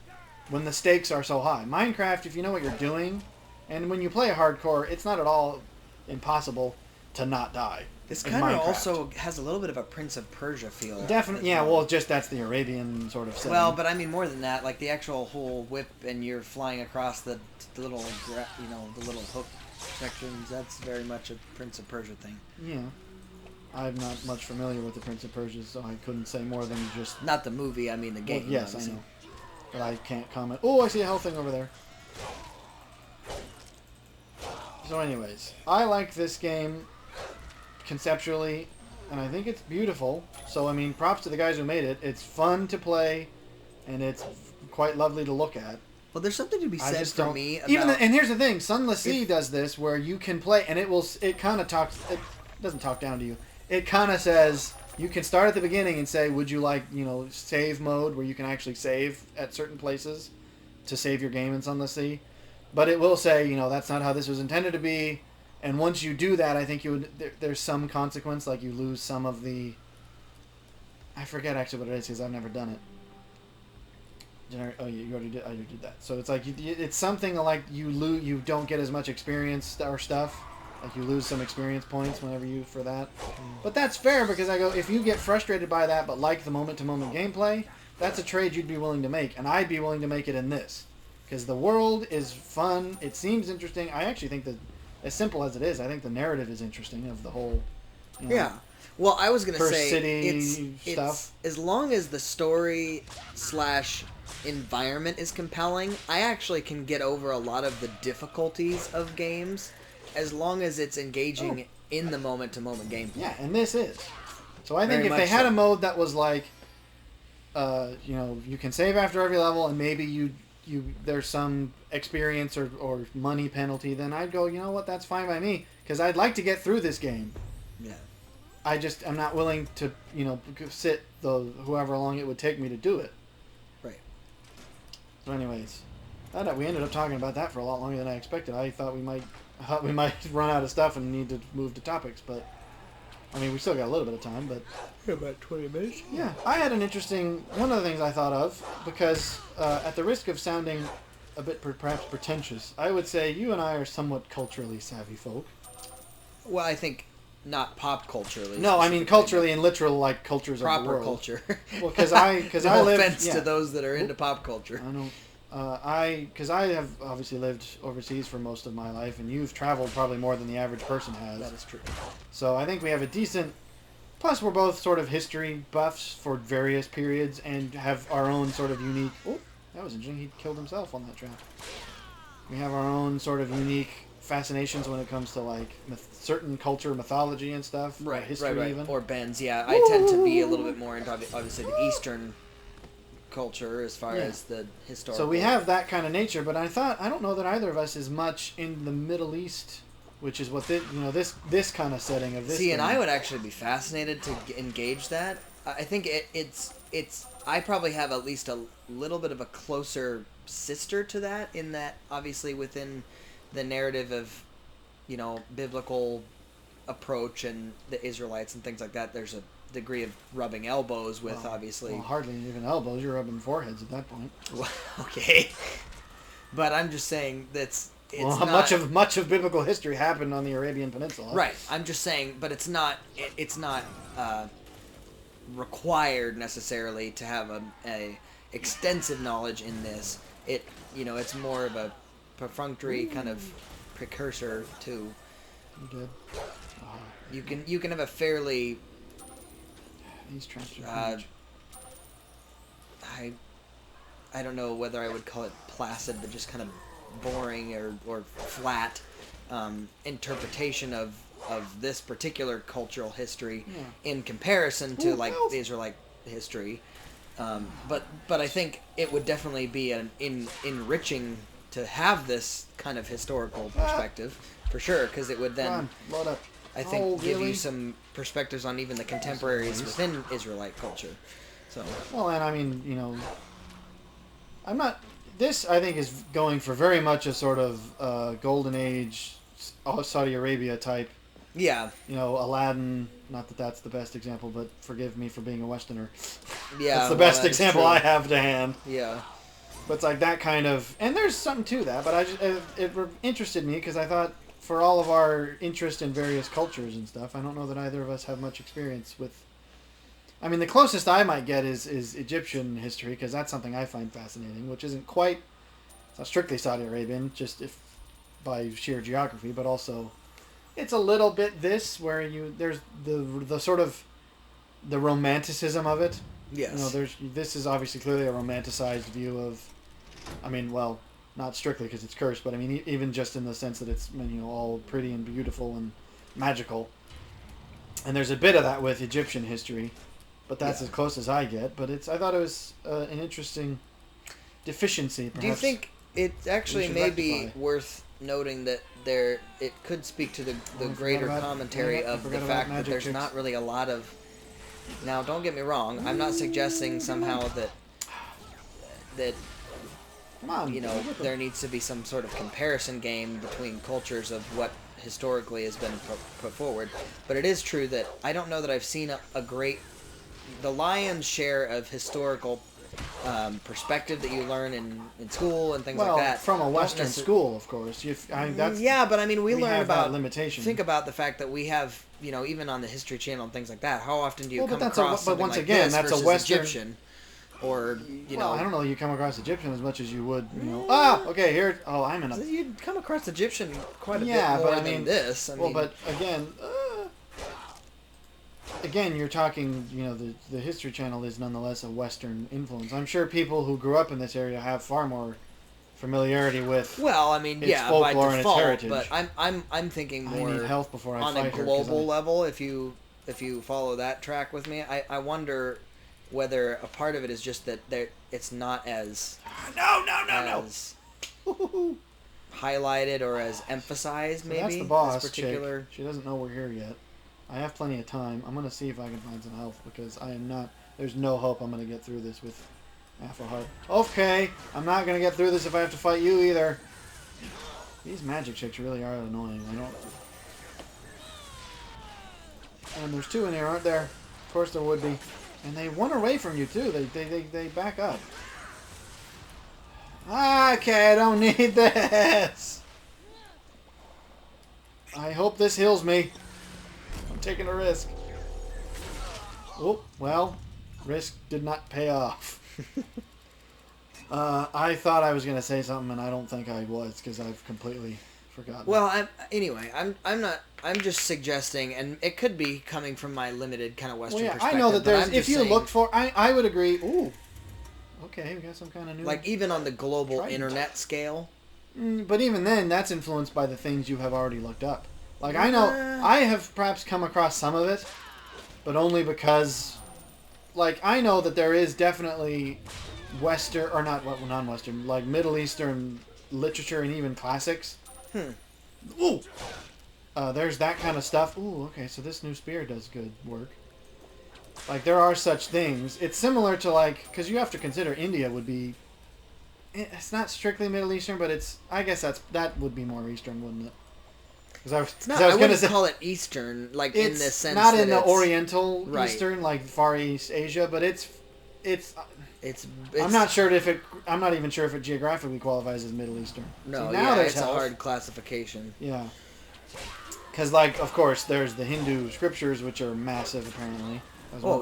when the stakes are so high. Minecraft, if you know what you're doing, and when you play hardcore, it's not at all impossible to not die. This kind of also has a little bit of a Prince of Persia feel. Definitely, yeah. Well, just that's the Arabian sort of setting. Well, but I mean more than that. Like the actual whole whip, and you're flying across the little, the little hook sections. That's very much a Prince of Persia thing. Yeah, I'm not much familiar with the Prince of Persia, so I couldn't say more than just. Not the movie. I mean the game. Well, yes, obviously. I know, but I can't comment. Oh, I see a health thing over there. So, anyways, I like this game. Conceptually, and I think it's beautiful. So, I mean, props to the guys who made it. It's fun to play, and it's quite lovely to look at. Well, there's something to be said for me about... and here's the thing, Sunless Sea does this, where you can play, and it kind of talks... It doesn't talk down to you. It kind of says, you can start at the beginning and say, would you like, save mode, where you can actually save at certain places to save your game in Sunless Sea. But it will say, that's not how this was intended to be. And once you do that, I think there's some consequence, like you lose some of the... I forget actually what it is, because I've never done it. Oh, you already did. Oh, you did that. So it's like it's something like you don't get as much experience or stuff Like you lose some experience points whenever you for that. But that's fair because I go, if you get frustrated by that but like the moment-to-moment gameplay, that's a trade you'd be willing to make, and I'd be willing to make it in this. Because the world is fun, it seems interesting. I actually think that, as simple as it is, I think the narrative is interesting of the whole, Yeah. Well, I was going to say, city stuff. it's, as long as the story / environment is compelling, I actually can get over a lot of the difficulties of games as long as it's engaging in the moment-to-moment gameplay. Yeah, and this is. So I think Very if they much had so. a mode that was like, you can save after every level, and maybe you there's some experience or money penalty, then I'd go, you know what, that's fine by me, because I'd like to get through this game. Yeah. I'm not willing to, sit however long it would take me to do it. Right. So anyways, we ended up talking about that for a lot longer than I expected. I thought we might run out of stuff and need to move to topics, but I mean, we still got a little bit of time, but... About 20 minutes? Yeah. I had one of the things I thought of, because at the risk of sounding a bit perhaps pretentious, I would say you and I are somewhat culturally savvy folk. Well, I think not pop culturally. No, I mean culturally and literal, like, cultures of the world. Proper culture. Well, because I no live... offense to those that are into pop culture. I don't... Because I have obviously lived overseas for most of my life, and you've traveled probably more than the average person has. That is true. So I think we have a decent... Plus, we're both sort of history buffs for various periods and have our own sort of unique... Oh, that was interesting. He killed himself on that trap. We have our own sort of unique fascinations when it comes to, like, certain culture, mythology and stuff. Right, history right. even. Or Ben's, yeah. I tend to be a little bit more into, obviously, the Eastern culture as far as the historical. So we have that kind of nature, but I don't know that either of us is much in the Middle East, which is what this kind of setting of this. See, game. and I would actually be fascinated to engage that. I think it's I probably have at least a little bit of a closer sister to that, in that obviously within the narrative of, biblical approach and the Israelites and things like that, there's a degree of rubbing elbows with, obviously. Well, hardly even elbows. You're rubbing foreheads at that point. Well, okay. But I'm just saying it's not, much of biblical history happened on the Arabian Peninsula. Right. I'm just saying, but it's not required necessarily to have a extensive knowledge in this. It's more of a perfunctory kind of precursor to. You did. You can have a fairly. These traps are huge. I don't know whether I would call it placid, but just kind of boring or flat interpretation of this particular cultural history in comparison to the Israelite history. But I think it would definitely be enriching to have this kind of historical perspective for sure, because it would then load up. I think give you some perspectives on even the contemporaries within Israelite culture. So well, and I mean, I'm not. This I think is going for very much a sort of golden age Saudi Arabia type. Yeah. Aladdin. Not that that's the best example, but forgive me for being a Westerner. Yeah. That's the best example I have to hand. Yeah. But it's like that kind of, and there's something to that. But it interested me because I thought, for all of our interest in various cultures and stuff, I don't know that either of us have much experience with. I mean, the closest I might get is Egyptian history, because that's something I find fascinating, which isn't quite, it's not strictly Saudi Arabian, just by sheer geography, but also it's a little bit this, where there's the sort of the romanticism of it. Yes. This is obviously clearly a romanticized view of, I mean, well, not strictly because it's cursed, but I mean, even just in the sense that it's, all pretty and beautiful and magical. And there's a bit of that with Egyptian history, but that's as close as I get. But I thought it was an interesting deficiency, perhaps. Do you think it actually may be worth noting that it could speak to the greater commentary of the fact that there's not really a lot of... Now, don't get me wrong, I'm not suggesting somehow that Come on, there needs to be some sort of comparison game between cultures of what historically has been put forward. But it is true that I don't know that I've seen the lion's share of historical perspective that you learn in school and things well, like that. from a Western school, of course. That's, yeah, but I mean, we learn about limitation. Think about the fact that we have, even on the History Channel and things like that. How often do you come across but something once like again, this that's a versus Western Egyptian, or I don't know. You come across Egyptian as much as you would. Okay, here. Oh, I'm in a. You'd come across Egyptian quite a bit more but I than mean, this. I mean, but again, you're talking. The History Channel is nonetheless a Western influence. I'm sure people who grew up in this area have far more familiarity with. Well, I mean, its by folklore and its default, heritage. but I'm thinking more I need health before I on fight a global level. If you follow that track with me, I wonder whether a part of it is just that it's not as no highlighted or as emphasized. Maybe that's the boss. Particular. Chick. She doesn't know we're here yet. I have plenty of time. I'm gonna see if I can find some health because I am not. There's no hope I'm gonna get through this with half a heart. Okay, I'm not gonna get through this if I have to fight you either. These magic chicks really are annoying. I don't. And there's two in here, aren't there? Of course there would be. And they run away from you too. They back up. Okay, I don't need this. I hope this heals me. I'm taking a risk. Oh, well, risk did not pay off. I thought I was going to say something, and I don't think I was, because I've completely forgotten. Well, I'm not. I'm just suggesting, and it could be coming from my limited kind of Western perspective. I know that there's. If you looked for, I would agree. Ooh, okay, we got some kind of new. Like even on the global internet scale. But even then, that's influenced by the things you have already looked up. Like I know, I have perhaps come across some of it, but only because, like, I know that there is definitely Western or non-Western, like Middle Eastern literature and even classics. Ooh. There's that kind of stuff. Ooh, okay, so this new spear does good work. Like, there are such things. It's similar to, like, because you have to consider India would be... It's not strictly Middle Eastern, but it's... I guess that would be more Eastern, wouldn't it? I wouldn't call it Eastern, like, in the sense not that in the Oriental Eastern, like Far East Asia, but it's I'm not sure if it... I'm not even sure if it geographically qualifies as Middle Eastern. No, See, now it's a hard classification. Yeah. Because, like, of course, there's the Hindu scriptures, which are massive, apparently.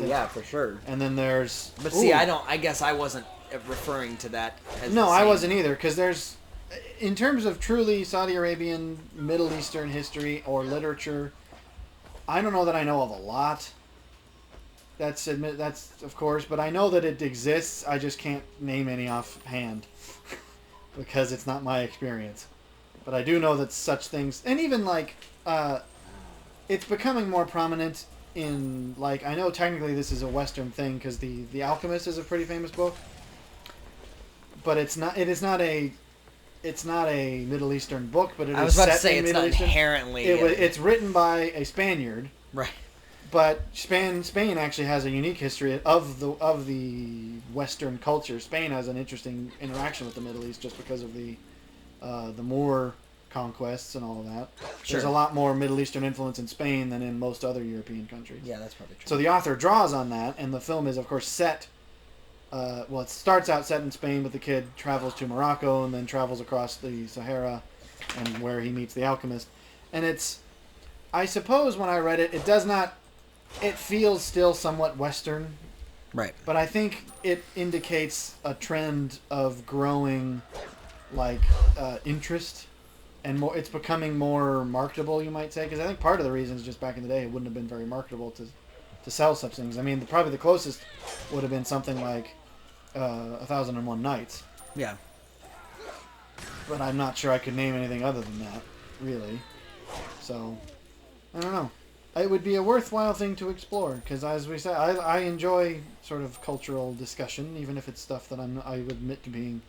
Yeah, for sure. And then there's... But see, I guess I wasn't referring to that as No, I wasn't either, because there's... In terms of truly Saudi Arabian, Middle Eastern history or literature, I don't know that I know of a lot. That's of course, but I know that it exists. I just can't name any offhand because it's not my experience. But I do know that such things, and even like, it's becoming more prominent in, like, I know technically this is a Western thing because the Alchemist is a pretty famous book, but it's not a Middle Eastern book, but I was about to say it's not inherently. It's written by a Spaniard, right? But Spain actually has a unique history of the Western culture. Spain has an interesting interaction with the Middle East just because of the Moor conquests and all of that. Sure. There's a lot more Middle Eastern influence in Spain than in most other European countries. Yeah, that's probably true. So the author draws on that, and the film is, of course, set... it starts out set in Spain, but the kid travels to Morocco and then travels across the Sahara and where he meets the alchemist. And it's... I suppose when I read it, it does not... It feels still somewhat Western. Right. But I think it indicates a trend of growing, like, interest. And more, it's becoming more marketable, you might say. Because I think part of the reason is just back in the day, it wouldn't have been very marketable to sell such things. I mean, probably the closest would have been something like 1001 Nights. Yeah. But I'm not sure I could name anything other than that, really. So, I don't know. It would be a worthwhile thing to explore, because as we said, I enjoy sort of cultural discussion, even if it's stuff that I would admit to being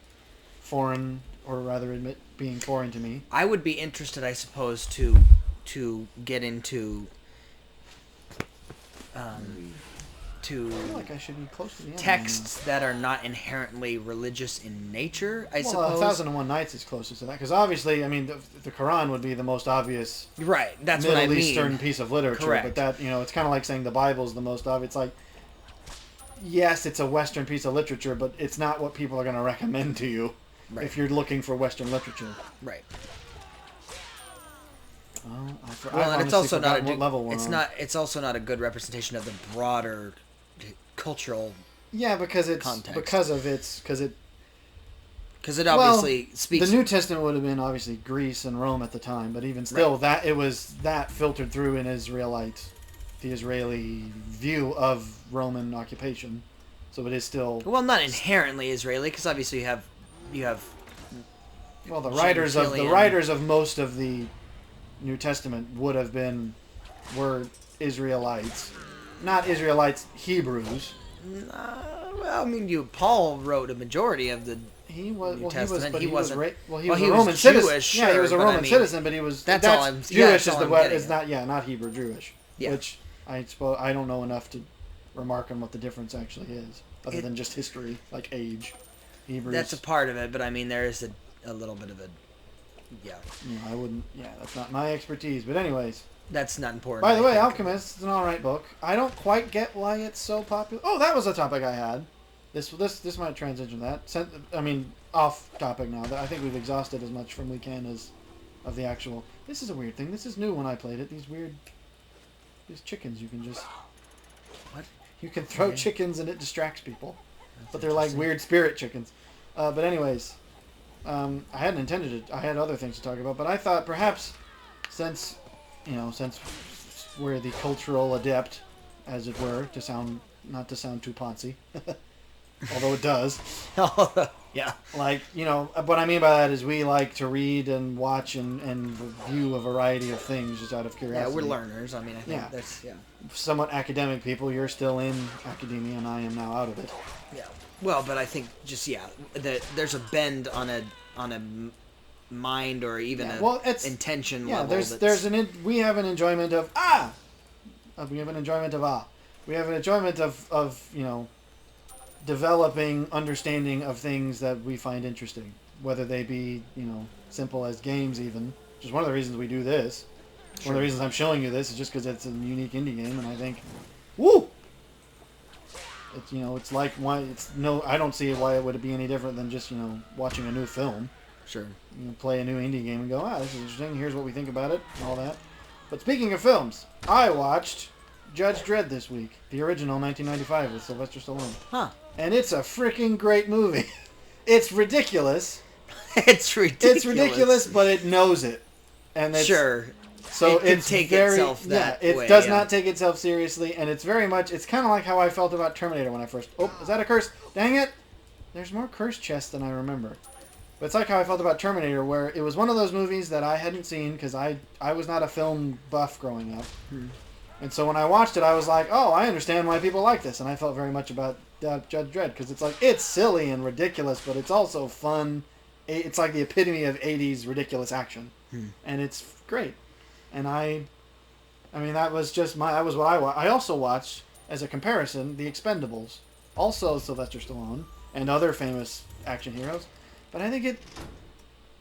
foreign, or rather admit being foreign to me. I would be interested, I suppose, to get into I feel like I should be close to the end. Texts that are not inherently religious in nature, I suppose. 1001 Nights is closest to that, because obviously, I mean, the Quran would be the most obvious right, that's Middle Eastern piece of literature. Correct. But that, it's kind of like saying the Bible's the most obvious. It's like, yes, it's a Western piece of literature, but it's not what people are going to recommend to you if you're looking for Western literature. Right. Well, and it's also not a level we're on. It's also not a good representation of the broader cultural. Yeah, because it obviously speaks. The New Testament would have been obviously Greece and Rome at the time, but even still, that it was that filtered through in the Israeli view of Roman occupation. So it is still not inherently Israeli, because obviously you have. Well, the writers of most of the New Testament were Israelites, not Israelites, Hebrews. Well, I mean, Paul wrote a majority of the New Testament. He was a Roman citizen. Sure, yeah, he was a Roman citizen, but he was. That's all I'm. Jewish is the word. Is not. Yeah, not Hebrew. Jewish. Yeah. Which I suppose I don't know enough to remark on what the difference actually is, other than just history, like age. Hebrews. That's a part of it, but I mean, there is a little bit of a. Yeah. I wouldn't. Yeah, that's not my expertise. But anyways. That's not important. By the way, Alchemist is an alright book. I don't quite get why it's so popular. Oh, that was a topic I had. This might transition that. Off topic now. I think we've exhausted as much from we can as of the actual. This is a weird thing. This is new when I played it. These chickens you can just. What? You can throw chickens and it distracts people. But they're like weird spirit chickens. But anyways. I hadn't intended it. I had other things to talk about, but I thought perhaps since we're the cultural adept, as it were, not to sound too poncy, although it does. Yeah. What I mean by that is we like to read and watch and view a variety of things just out of curiosity. Yeah, we're learners. I mean, I think that's somewhat academic people. You're still in academia, and I am now out of it. Yeah. Well, but I think just that there's a bend on a mind or even intention level. We have an enjoyment of We have an enjoyment of We have an enjoyment of developing understanding of things that we find interesting, whether they be simple as games even. Which is one of the reasons we do this. Sure. One of the reasons I'm showing you this is just because it's a unique indie game, and I think, woo. It's like I don't see why it would be any different than just watching a new film. Sure. Play a new indie game and go, this is interesting. Here's what we think about it and all that. But speaking of films, I watched Judge Dredd this week, the original 1995 with Sylvester Stallone. Huh. And it's a freaking great movie. It's ridiculous. It's ridiculous, but it knows it. And sure. So it does not take itself seriously, and it's kind of like how I felt about Terminator when I first... Oh, is that a curse? Dang it! There's more curse chests than I remember. But it's like how I felt about Terminator, where it was one of those movies that I hadn't seen, because I was not a film buff growing up. And so when I watched it, I was like, oh, I understand why people like this, and I felt very much about Judge Dredd, because it's silly and ridiculous, but it's also fun. It's like the epitome of 80s ridiculous action. And it's great. And that was what I also watched, as a comparison, The Expendables. Also Sylvester Stallone and other famous action heroes. But I think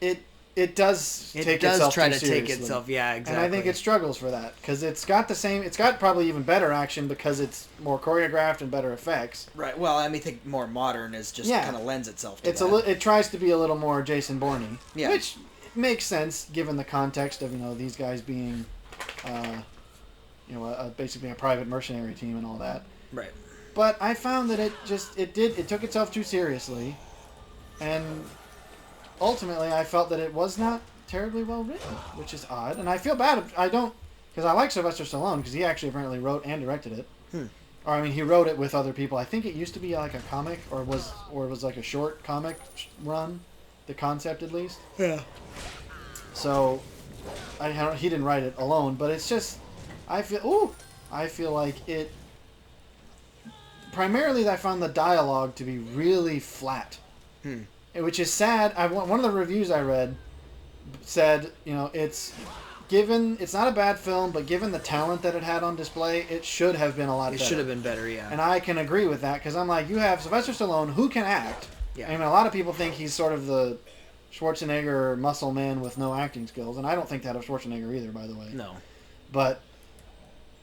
it does take itself too seriously. Yeah, exactly. And I think it struggles for that, because it's got probably even better action because it's more choreographed and better effects. Right. Well, I think more modern is just kind of lends itself to that. It tries to be a little more Jason Bourne-y. Yeah. Which makes sense given the context of these guys being basically a private mercenary team and all that. Right. But I found that it took itself too seriously, and ultimately I felt that it was not terribly well written, which is odd. And I feel bad. Because I like Sylvester Stallone, because he actually apparently wrote and directed it. Or he wrote it with other people. I think it used to be like a comic, or was like a short comic run. The concept, at least. Yeah. So, he didn't write it alone, but it's just, I feel like it. Primarily, I found the dialogue to be really flat, which is sad. One of the reviews I read said, it's not a bad film, but given the talent that it had on display, it should have been a lot better. It should have been better, yeah. And I can agree with that, because I'm like, you have Sylvester Stallone, who can act. Yeah. A lot of people think he's sort of the Schwarzenegger muscle man with no acting skills, and I don't think that of Schwarzenegger either, by the way. No. But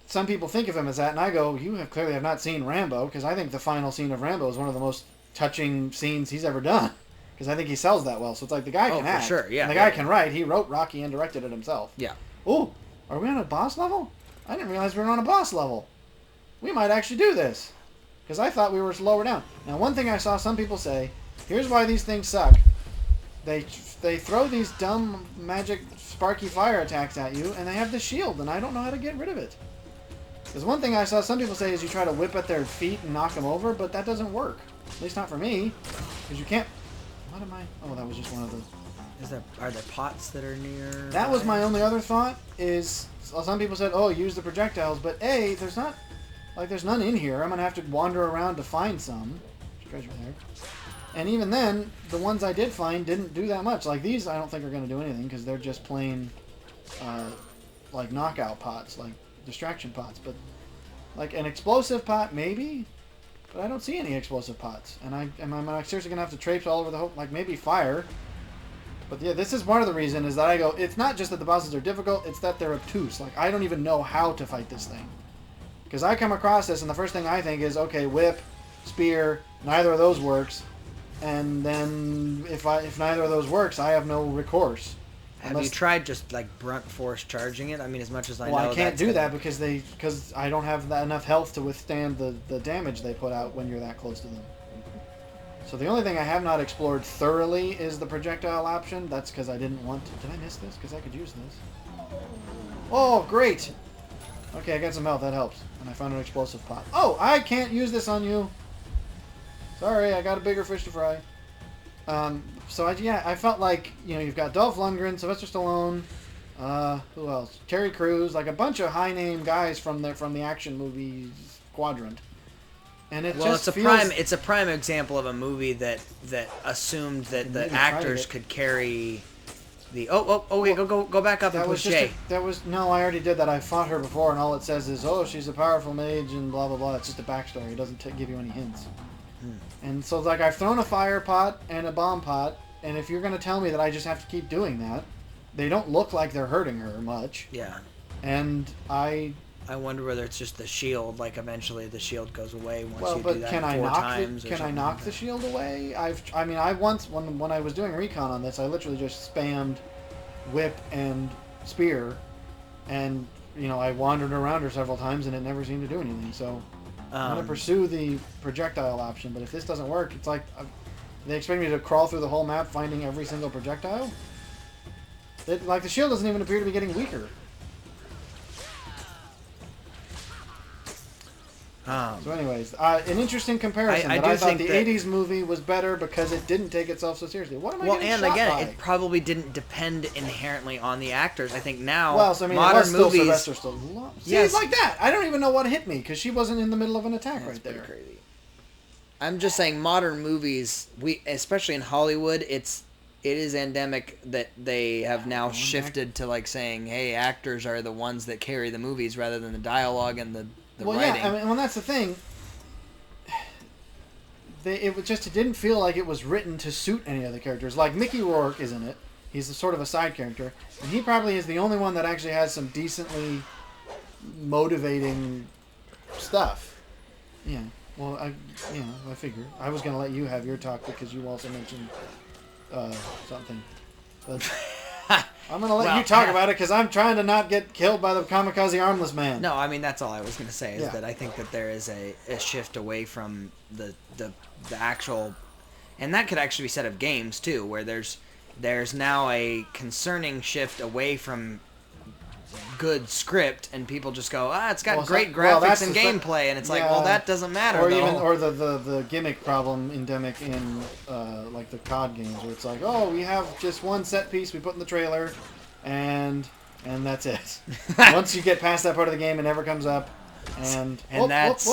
some people think of him as that, and I go, you have clearly have not seen Rambo, because I think the final scene of Rambo is one of the most touching scenes he's ever done. Because I think he sells that well. So it's like the guy can act. For sure, yeah. And the guy can write. He wrote Rocky and directed it himself. Yeah. Oh, are we on a boss level? I didn't realize we were on a boss level. We might actually do this. Because I thought we were lower down. Now, one thing I saw some people say, here's why these things suck. They throw these dumb magic sparky fire attacks at you, and they have the shield, and I don't know how to get rid of it. Because one thing I saw some people say is you try to whip at their feet and knock them over, but that doesn't work. At least not for me. Because you can't... What am I... Oh, that was just one of the... Are there pots that are near... That was my only other thought, is... Some people said, oh, use the projectiles, but A, there's not... Like, there's none in here. I'm going to have to wander around to find some. There's treasure there. And even then, the ones I did find didn't do that much. Like, these I don't think are going to do anything, because they're just plain, like, knockout pots, like distraction pots. But, like, an explosive pot, maybe? But I don't see any explosive pots. And I'm seriously going to have to traipse all over the whole... Like, maybe fire. But, yeah, this is part of the reason, is that I go... It's not just that the bosses are difficult, it's that they're obtuse. Like, I don't even know how to fight this thing. Because I come across this, and the first thing I think is, okay, whip, spear, neither of those works. And then if neither of those works, I have no recourse. Have you tried just like brunt force charging it? I mean, as much as I know, I can't do that because I don't have enough health to withstand the damage they put out when you're that close to them. So the only thing I have not explored thoroughly is the projectile option. That's because I didn't want to. Did I miss this? Because I could use this. Oh, great! Okay, I got some health. That helps. And I found an explosive pot. Oh, I can't use this on you. Sorry, I got a bigger fish to fry. So I felt like, you've got Dolph Lundgren, Sylvester Stallone, who else? Terry Crews, like a bunch of high-name guys from the action movies quadrant. And it's a prime example of a movie that assumed that the actors could carry the wait, go back up and push J. No, I already did that. I fought her before, and all it says is, oh, she's a powerful mage and blah blah blah. It's just a backstory. It doesn't give you any hints. And so, like, I've thrown a fire pot and a bomb pot, and if you're going to tell me that I just have to keep doing that, they don't look like they're hurting her much. Yeah. And I wonder whether it's just the shield, like, eventually the shield goes away once you do that can I knock like the shield away? I once, when I was doing recon on this, I literally just spammed whip and spear, and, I wandered around her several times, and it never seemed to do anything, so... I'm going to pursue the projectile option, but if this doesn't work, it's like... they expect me to crawl through the whole map finding every single projectile? The shield doesn't even appear to be getting weaker. So anyways, an interesting comparison. I thought the 80s movie was better because it didn't take itself so seriously. What am I getting shot by? It probably didn't depend inherently on the actors. I think now, modern movies... Sylvester Stallone. See, it's like that. I don't even know what hit me because she wasn't in the middle of an attack right there. Crazy. I'm just saying, modern movies, especially in Hollywood, it is endemic that they have now shifted to like saying, hey, actors are the ones that carry the movies rather than the dialogue and the writing. Yeah, that's the thing. It didn't feel like it was written to suit any other characters. Like, Mickey Rourke is in it. He's sort of a side character. And he probably is the only one that actually has some decently motivating stuff. Yeah. Well, I figure. I was going to let you have your talk because you also mentioned something. But... I'm going to let you talk about it because I'm trying to not get killed by the kamikaze armless man. No, I mean, that's all I was going to say, is that I think that there is a shift away from the actual... And that could actually be said of games, too, where there's now a concerning shift away from good script, and people just go, it's got great graphics and gameplay, and it's like, that doesn't matter, or the gimmick problem endemic in like the COD games, where it's like, we have just one set piece we put in the trailer, and that's it. Once you get past that part of the game, it never comes up, and that's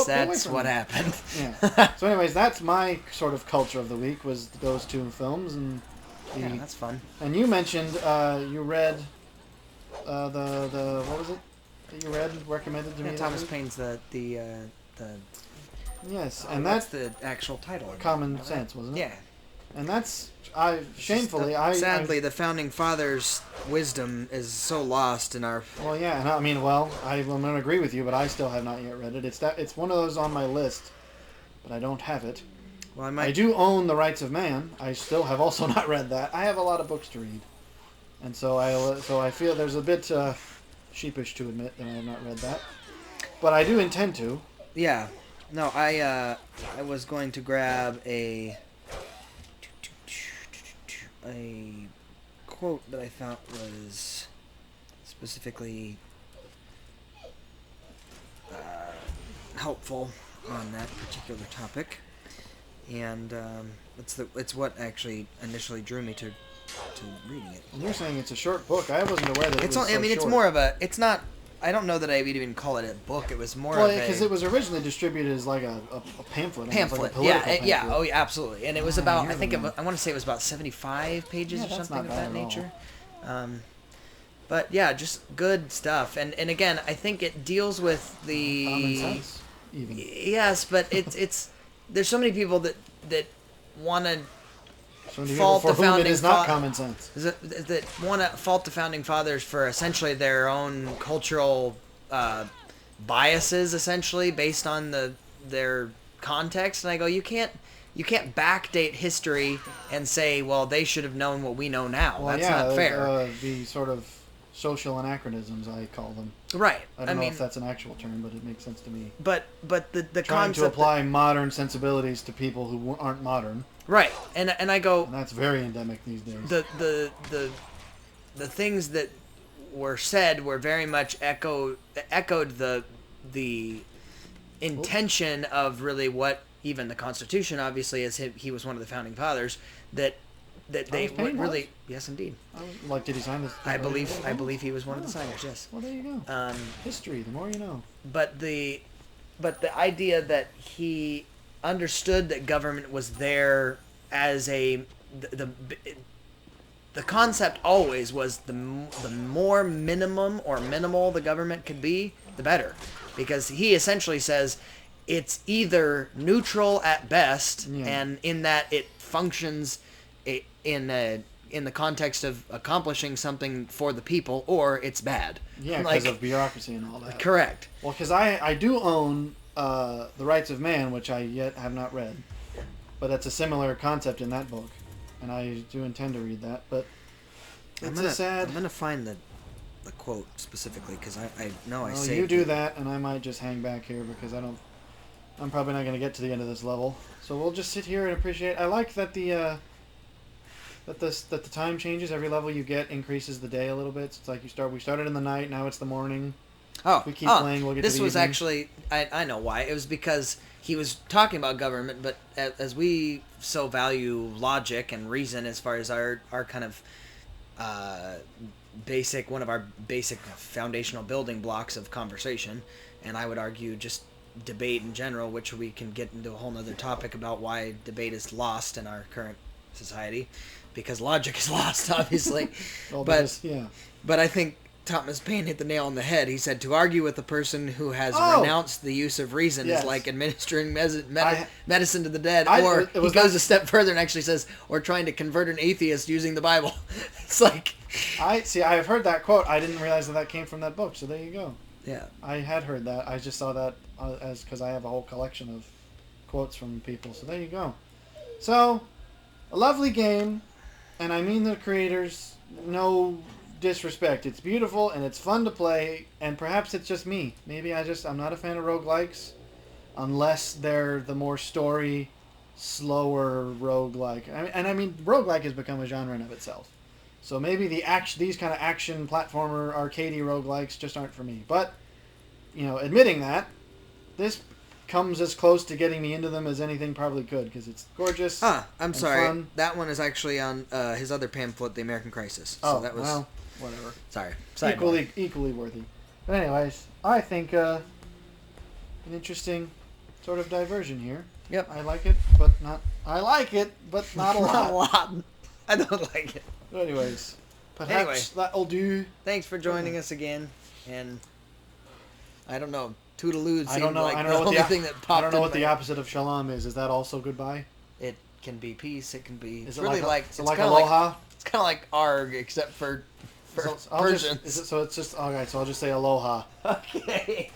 what happened. Yeah. So anyways, that's my sort of culture of the week, was those two films, and that's fun. And you mentioned you read what was it that you read recommended to me? Thomas Paine's the yes, and that's the actual title. Common Sense, wasn't it? Yeah. And that's sadly the founding fathers' wisdom is so lost in our. Well, yeah, and I'm going to agree with you, but I still have not yet read it. It's one of those on my list, but I don't have it. Well, I do own The Rights of Man. I still have also not read that. I have a lot of books to read, and so I feel there's a bit sheepish to admit that I have not read that, but I do intend to. Yeah, no, I was going to grab a quote that I thought was specifically helpful on that particular topic, and it's what actually initially drew me to reading it. And you're saying it's a short book. I wasn't aware that it was so it's short. more of a. It's not. I don't know that I would even call it a book. It was more of a... Well, because it was originally distributed as like a pamphlet. Pamphlet, like a pamphlet. yeah. Oh, yeah, absolutely. And it was about, I want to say it was about 75 pages or something of that nature. But yeah, just good stuff. And again, I think it deals with the... Common sense, even. Yes, but it's there's so many people that want to... So many people for whom it is not common sense. That want to fault the founding fathers for essentially their own cultural biases, essentially based on their context. And I go, you can't backdate history and say, well, they should have known what we know now. Well, that's not fair. The sort of social anachronisms, I call them. Right. I don't know if that's an actual term, but it makes sense to me. But the trying concept to apply modern sensibilities to people who aren't modern. Right, and I go. And that's very endemic these days. The things that were said were very much echoed the intention of really what even the Constitution, obviously, as he was one of the founding fathers, that they really. Yes, indeed. Like, did he sign this? I believe he was one of the signers. Yes. Well, there you go. History, the more you know. But the idea that he understood that government was there as the concept always was the more minimum or minimal the government could be, the better, because he essentially says it's either neutral at best, and in that it functions in the context of accomplishing something for the people, or it's bad. Yeah, because of bureaucracy and all that. Correct. Well, because I do own The Rights of Man, which I yet have not read. But that's a similar concept in that book. And I do intend to read that. But it's I'm going to find the quote specifically, because I know I saved you do that, and I might just hang back here, because I'm probably not going to get to the end of this level. So we'll just sit here and appreciate. I like that the time changes. Every level you get increases the day a little bit. So it's like we started in the night, now it's the morning. Oh, we keep playing, we'll get to the this was evening. actually, I know why. It was because he was talking about government, but as we so value logic and reason as far as our kind of one of our basic foundational building blocks of conversation, and I would argue just debate in general, which we can get into a whole nother topic about why debate is lost in our current society, because logic is lost, obviously. But I think Thomas Paine hit the nail on the head. He said, to argue with a person who has renounced the use of reason is like administering medicine to the dead. Or he goes a step further and actually says, or trying to convert an atheist using the Bible. It's like... I have heard that quote. I didn't realize that came from that book, so there you go. Yeah. I had heard that. I just saw that because I have a whole collection of quotes from people, so there you go. So, a lovely game, and I mean the creators, no disrespect. It's beautiful and it's fun to play, and perhaps it's just me. Maybe I'm not a fan of roguelikes unless they're the more story, slower roguelike. I mean roguelike has become a genre in of itself. So maybe these kind of action platformer arcadey roguelikes just aren't for me. But admitting that, this comes as close to getting me into them as anything probably could, because it's gorgeous. I'm sorry. Fun. That one is actually on his other pamphlet, The American Crisis. So that was... well, whatever. Sorry. Equally worthy. But anyways, I think an interesting sort of diversion here. Yep. I like it, but not a lot. Not a lot. I don't like it. But anyways, perhaps that'll do. Thanks for joining us again, and I don't know. Toodaloo seemed I don't know. like I don't know the what only thing that popped I don't know what in the opposite of shalom is. Is that also goodbye? It can be peace. It can be. Is It's it really like, it's like kinda aloha? It's kind of like arg, except for So Persians. so it's just okay. So I'll just say aloha. Okay.